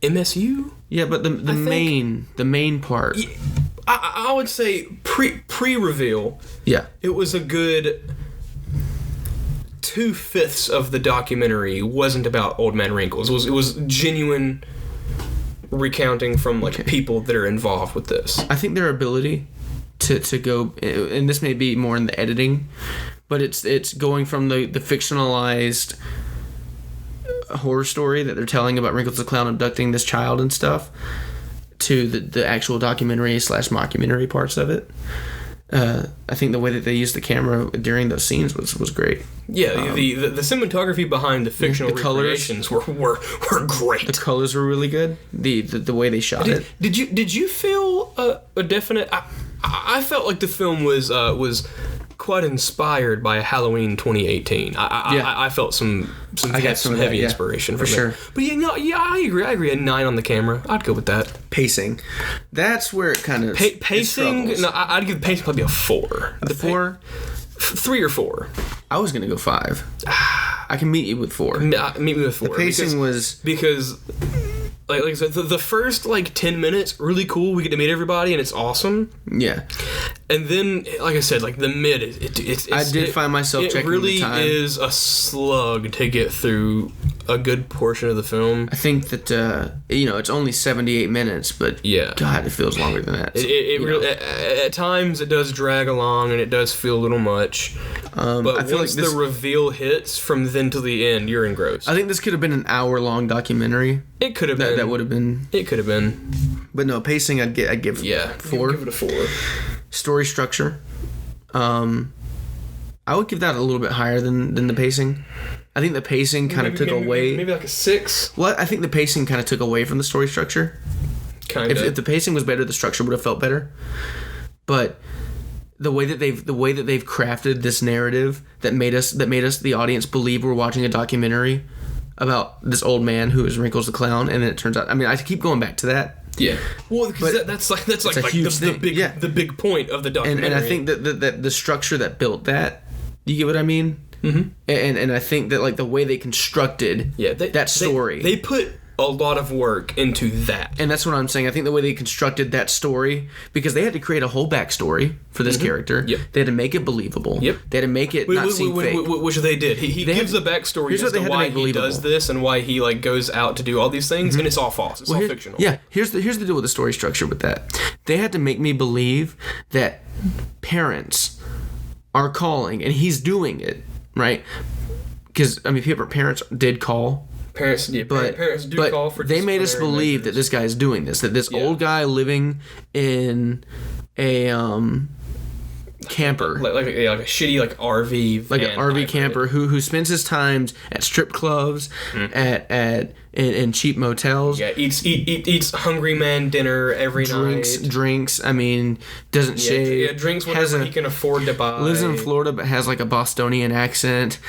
MSU. Yeah, but the main part. I would say pre-reveal. Yeah. It was a good 2/5 of the documentary wasn't about Old Man Wrinkles. It was genuine recounting from people that are involved with this. I think their ability to go, and this may be more in the editing, but it's going from the fictionalized horror story that they're telling about Wrinkles the Clown abducting this child and stuff to the actual documentary / mockumentary parts of it. I think the way that they used the camera during those scenes was great. Yeah, the cinematography behind the fictional recreations were great. The colors were really good. The way they shot it. Did you feel a definite? I felt like the film was quite inspired by Halloween 2018. I felt some heavy inspiration from sure. it. But I agree. A 9 on the camera. I'd go with that. Pacing. That's where it kind of pacing. No, I'd give pacing probably a 4. A 4. 3 or 4. I was gonna go 5. I can meet you with 4. Meet me with 4. The pacing was because. Like I said, the first 10 minutes, really cool. We get to meet everybody, and it's awesome. Yeah. And then, like I said, the mid, I did find myself checking the time. It really is a slug to get through a good portion of the film. I think that it's only 78 minutes, but God, it feels longer than that. It really, at times it does drag along, and it does feel a little much. But I feel once the reveal hits, from then to the end, you're engrossed. I think this could have been an hour-long documentary. It could have been. That would have been. It could have been. But no, pacing, I'd give 4. Give it a 4. Story structure, I would give that a little bit higher than the pacing. I think the pacing kind of took away. Maybe like a 6. Well, I think the pacing kind of took away from the story structure. Kind of. If the pacing was better, the structure would have felt better. But the way that they've crafted this narrative that made us the audience believe we're watching a documentary about this old man who is Wrinkles the Clown, and then it turns out. I mean, I keep going back to that. Yeah, well, because that's the big point of the documentary. And I think that the structure that built that, you get what I mean? Mm-hmm. And I think that the way they constructed that story, they put a lot of work into that. And that's what I'm saying. I think the way they constructed that story, because they had to create a whole backstory for this character. Yep. They had to make it believable. Yep. They had to make it not seem fake. Which they did. He gives a backstory as to why he does this and why he like goes out to do all these things, and it's all false. It's all fictional. Yeah. Here's the deal with the story structure with that. They had to make me believe that parents are calling, and he's doing it, right? Because I mean, parents did call. Parents do call for. They made us believe that this guy is doing this. That this old guy living in a camper, like a shitty RV, like an RV camper who spends his times at strip clubs, at in cheap motels. Yeah, eats hungry man dinner every night. Drinks. I mean, doesn't shave. Yeah, drinks whatever he can afford to buy. Lives in Florida but has like a Bostonian accent.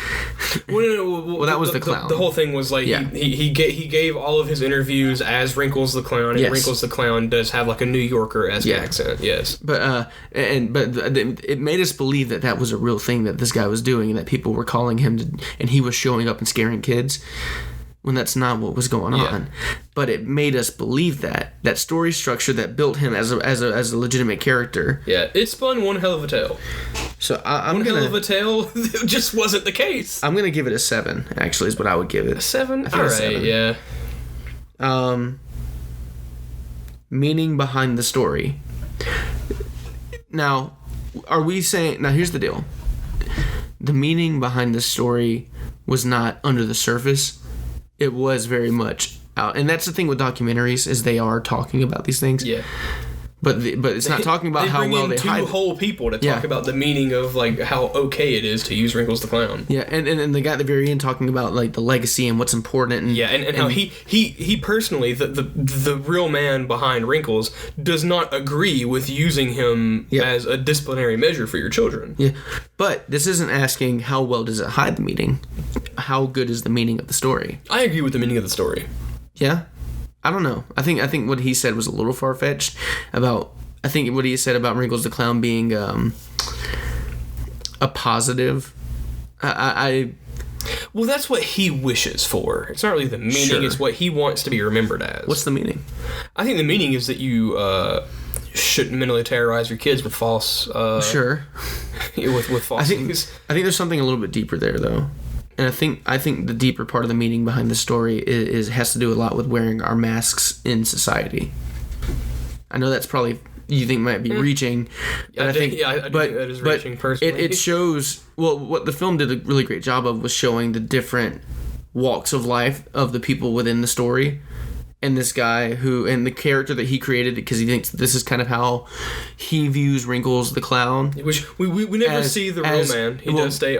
Well, that was the clown. The whole thing was like he gave all of his interviews as Wrinkles the Clown, and Wrinkles the Clown does have like a New Yorker-esque accent. Yes, but it made us believe that was a real thing that this guy was doing, and that people were calling him and he was showing up and scaring kids. When that's not what was going on, but it made us believe that story structure that built him as a legitimate character. Yeah, it spun one hell of a tale. So one hell of a tale just wasn't the case. I'm gonna give it a 7. Actually, is what I would give it. A 7. All right, 7. Yeah. Meaning behind the story. Now, are we saying? Now, here's the deal. The meaning behind the story was not under the surface. It was very much out, and that's the thing with documentaries is they are talking about these things. Yeah, but it's not talking about how well they hide. Two whole people to talk about the meaning of like how okay it is to use Wrinkles the Clown. Yeah, and the guy at the very end talking about like the legacy and what's important. And how he personally the real man behind Wrinkles does not agree with using him as a disciplinary measure for your children. Yeah, but this isn't asking how well does it hide the meaning. How good is the meaning of the story? I agree with the meaning of the story. Yeah, I don't know. I think what he said was a little far fetched. I think what he said about Wrinkles the Clown being a positive. Well, that's what he wishes for. It's not really the meaning. Sure. It's what he wants to be remembered as. What's the meaning? I think the meaning is that you shouldn't mentally terrorize your kids with false. Sure. with false things. I think there's something a little bit deeper there, though. And I think the deeper part of the meaning behind the story has to do a lot with wearing our masks in society. I know that's probably you think might be reaching, but I think that is reaching personally. It shows what the film did a really great job of was showing the different walks of life of the people within the story. And this guy and the character that he created, because he thinks this is kind of how he views Wrinkles the Clown. Which we never see the real man. He does say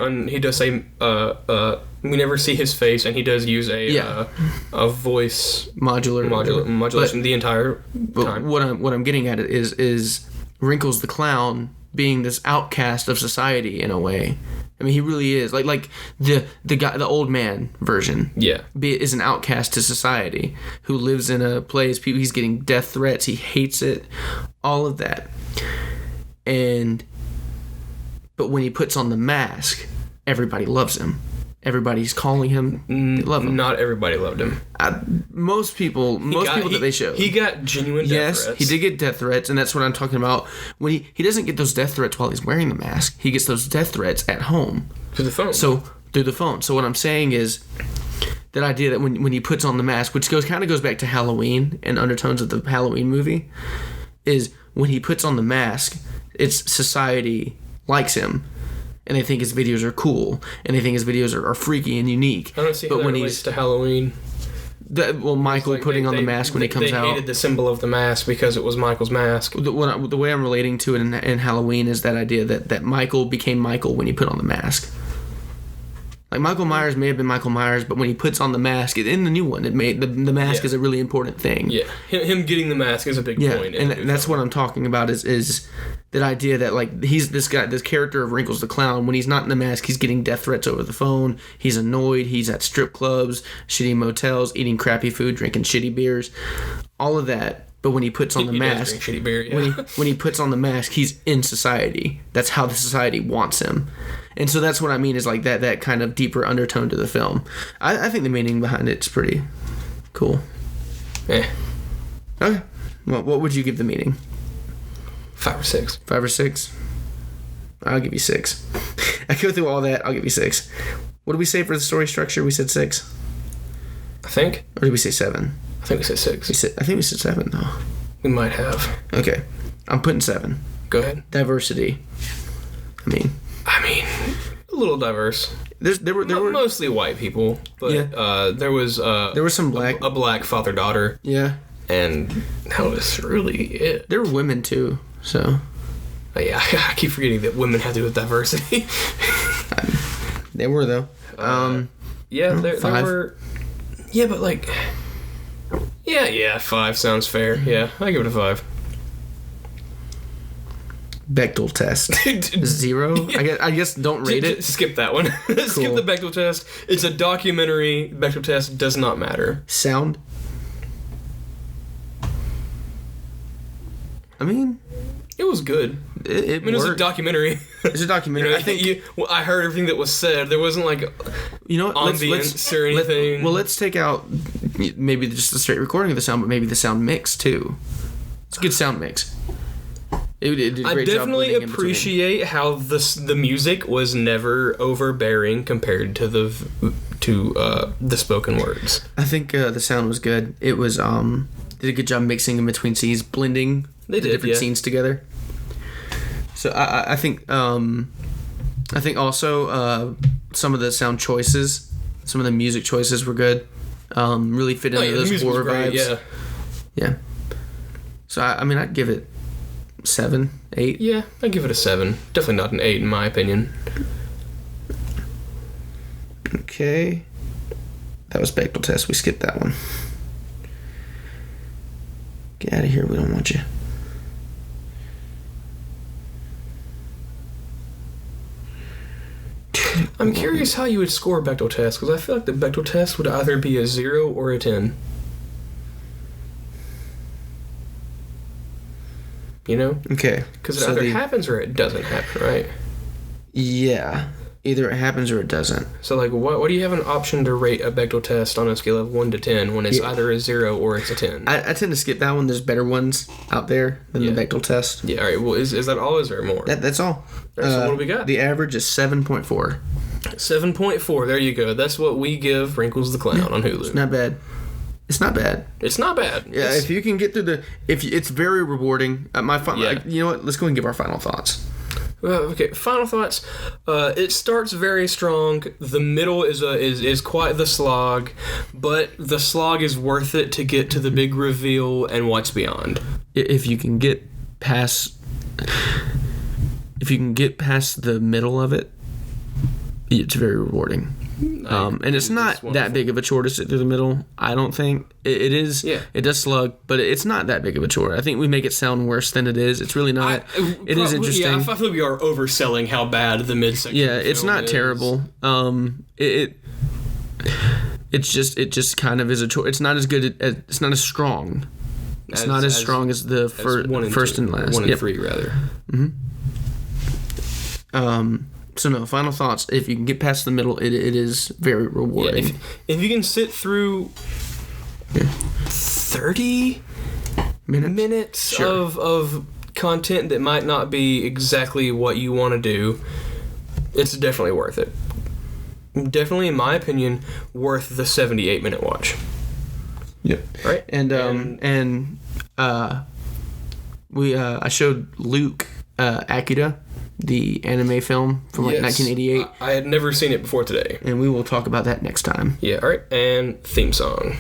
we never see his face, and he does use a voice modulation the entire time. What I'm getting at is Wrinkles the Clown being this outcast of society in a way. I mean, he really is like the guy, the old man version. Yeah, is an outcast to society who lives in a place. He's getting death threats. He hates it. All of that. But when he puts on the mask, everybody loves him. Everybody's calling him. They love him. Not everybody loved him. Most people that they showed. He got genuine death threats. Yes, he did get death threats, and that's what I'm talking about. When he doesn't get those death threats while he's wearing the mask, he gets those death threats at home. Through the phone. Through the phone. So what I'm saying is that idea that when he puts on the mask, which kind of goes back to Halloween and undertones of the Halloween movie, is when he puts on the mask, it's society likes him. And they think his videos are cool, and they think his videos are freaky and unique. I don't see how that relates to Halloween. Michael putting on the mask when he comes out. They hated the symbol of the mask because it was Michael's mask. The way I'm relating to it in Halloween is that idea that Michael became Michael when he put on the mask. Like Michael Myers may have been Michael Myers, but when he puts on the mask, in the new one, it made the mask is a really important thing. Yeah, him getting the mask is a big point. And that's what I'm talking about is that idea that like he's this character of Wrinkles the Clown. When he's not in the mask, he's getting death threats over the phone. He's annoyed. He's at strip clubs, shitty motels, eating crappy food, drinking shitty beers, all of that. But when he puts on the mask, does drink shitty beer, yeah. when he puts on the mask, he's in society. That's how the society wants him. And so that's what I mean is like that kind of deeper undertone to the film. I think the meaning behind it's pretty cool. Okay. Well, what would you give the meaning? 5 or 6. 5 or 6? I'll give you 6. I go through all that. I'll give you 6. What did we say for the story structure? We said 6. I think. Or did we say 7? I think we said 6. I think we said 7 though. We might have. Okay. I'm putting 7. Go ahead. Diversity. I mean, a little diverse. There were mostly white people, but there was some black a black father-daughter. Yeah. And that was really it. There were women too, so. Yeah, I keep forgetting that women have to do with diversity. They were though. There were. Yeah, but like. Yeah, 5 sounds fair. Yeah, I give it a 5. Bechdel test. 0? I guess don't rate it. Skip that one. Cool. Skip the Bechdel test. It's a documentary. Bechdel test does not matter. Sound? I mean, it was good. It was a documentary. It's a documentary. I think I heard everything that was said. There wasn't like ambience or anything. Let's take out maybe just the straight recording of the sound, but maybe the sound mix too. It's a good sound mix. It did a great I definitely appreciate how the music was never overbearing compared to the spoken words. I think the sound was good. It was did a good job mixing in between scenes, blending different scenes together. So I think also some of the sound choices, some of the music choices were good. Really fit into those horror vibes. Yeah. So I'd give it 7, 8. Yeah, I'd give it a 7. Definitely not an 8 in my opinion. Okay. That was Bechdel test. We skipped that one. Get out of here. We don't want you. I'm curious how you would score a Bechdel test, because I feel like the Bechdel test would either be a 0 or a 10. You know? Okay. Because it either happens or it doesn't happen, right? Yeah. Either it happens or it doesn't. So, like, what do you have an option to rate a Bechdel test on a scale of 1 to 10 when it's either a 0 or it's a 10? I tend to skip that one. There's better ones out there than the Bechdel test. Yeah, all right. Well, is that all? Is there more? That's all. Right, so what do we got? The average is 7.4. 7.4. There you go. That's what we give Wrinkles the Clown on Hulu. It's not bad. It's not bad. It's not bad. Yeah, if you can get through it's very rewarding. You know what? Let's go and give our final thoughts. Okay, final thoughts. It starts very strong. The middle is quite the slog, but the slog is worth it to get to the big reveal and what's beyond. If you can get past the middle of it, it's very rewarding. And it's not that big of a chore to sit through the middle. I don't think it is. Yeah. It does slug, but it's not that big of a chore. I think we make it sound worse than it is. It's really not. It is interesting. Yeah, I feel we are overselling how bad the midsection. Yeah, it's not terrible. It just kind of is a chore. It's not as good. It's not as strong. It's not as strong as the first and last. 1 and 3 rather. Mm-hmm. So no, final thoughts. If you can get past the middle, it is very rewarding. Yeah, if you can sit through 30 minutes of content that might not be exactly what you want to do, it's definitely worth it. Definitely, in my opinion, worth the 78-minute watch. Yep. Right? And I showed Luke Akira, the anime film from 1988. I had never seen it before today. And we will talk about that next time. Yeah, all right. And theme song.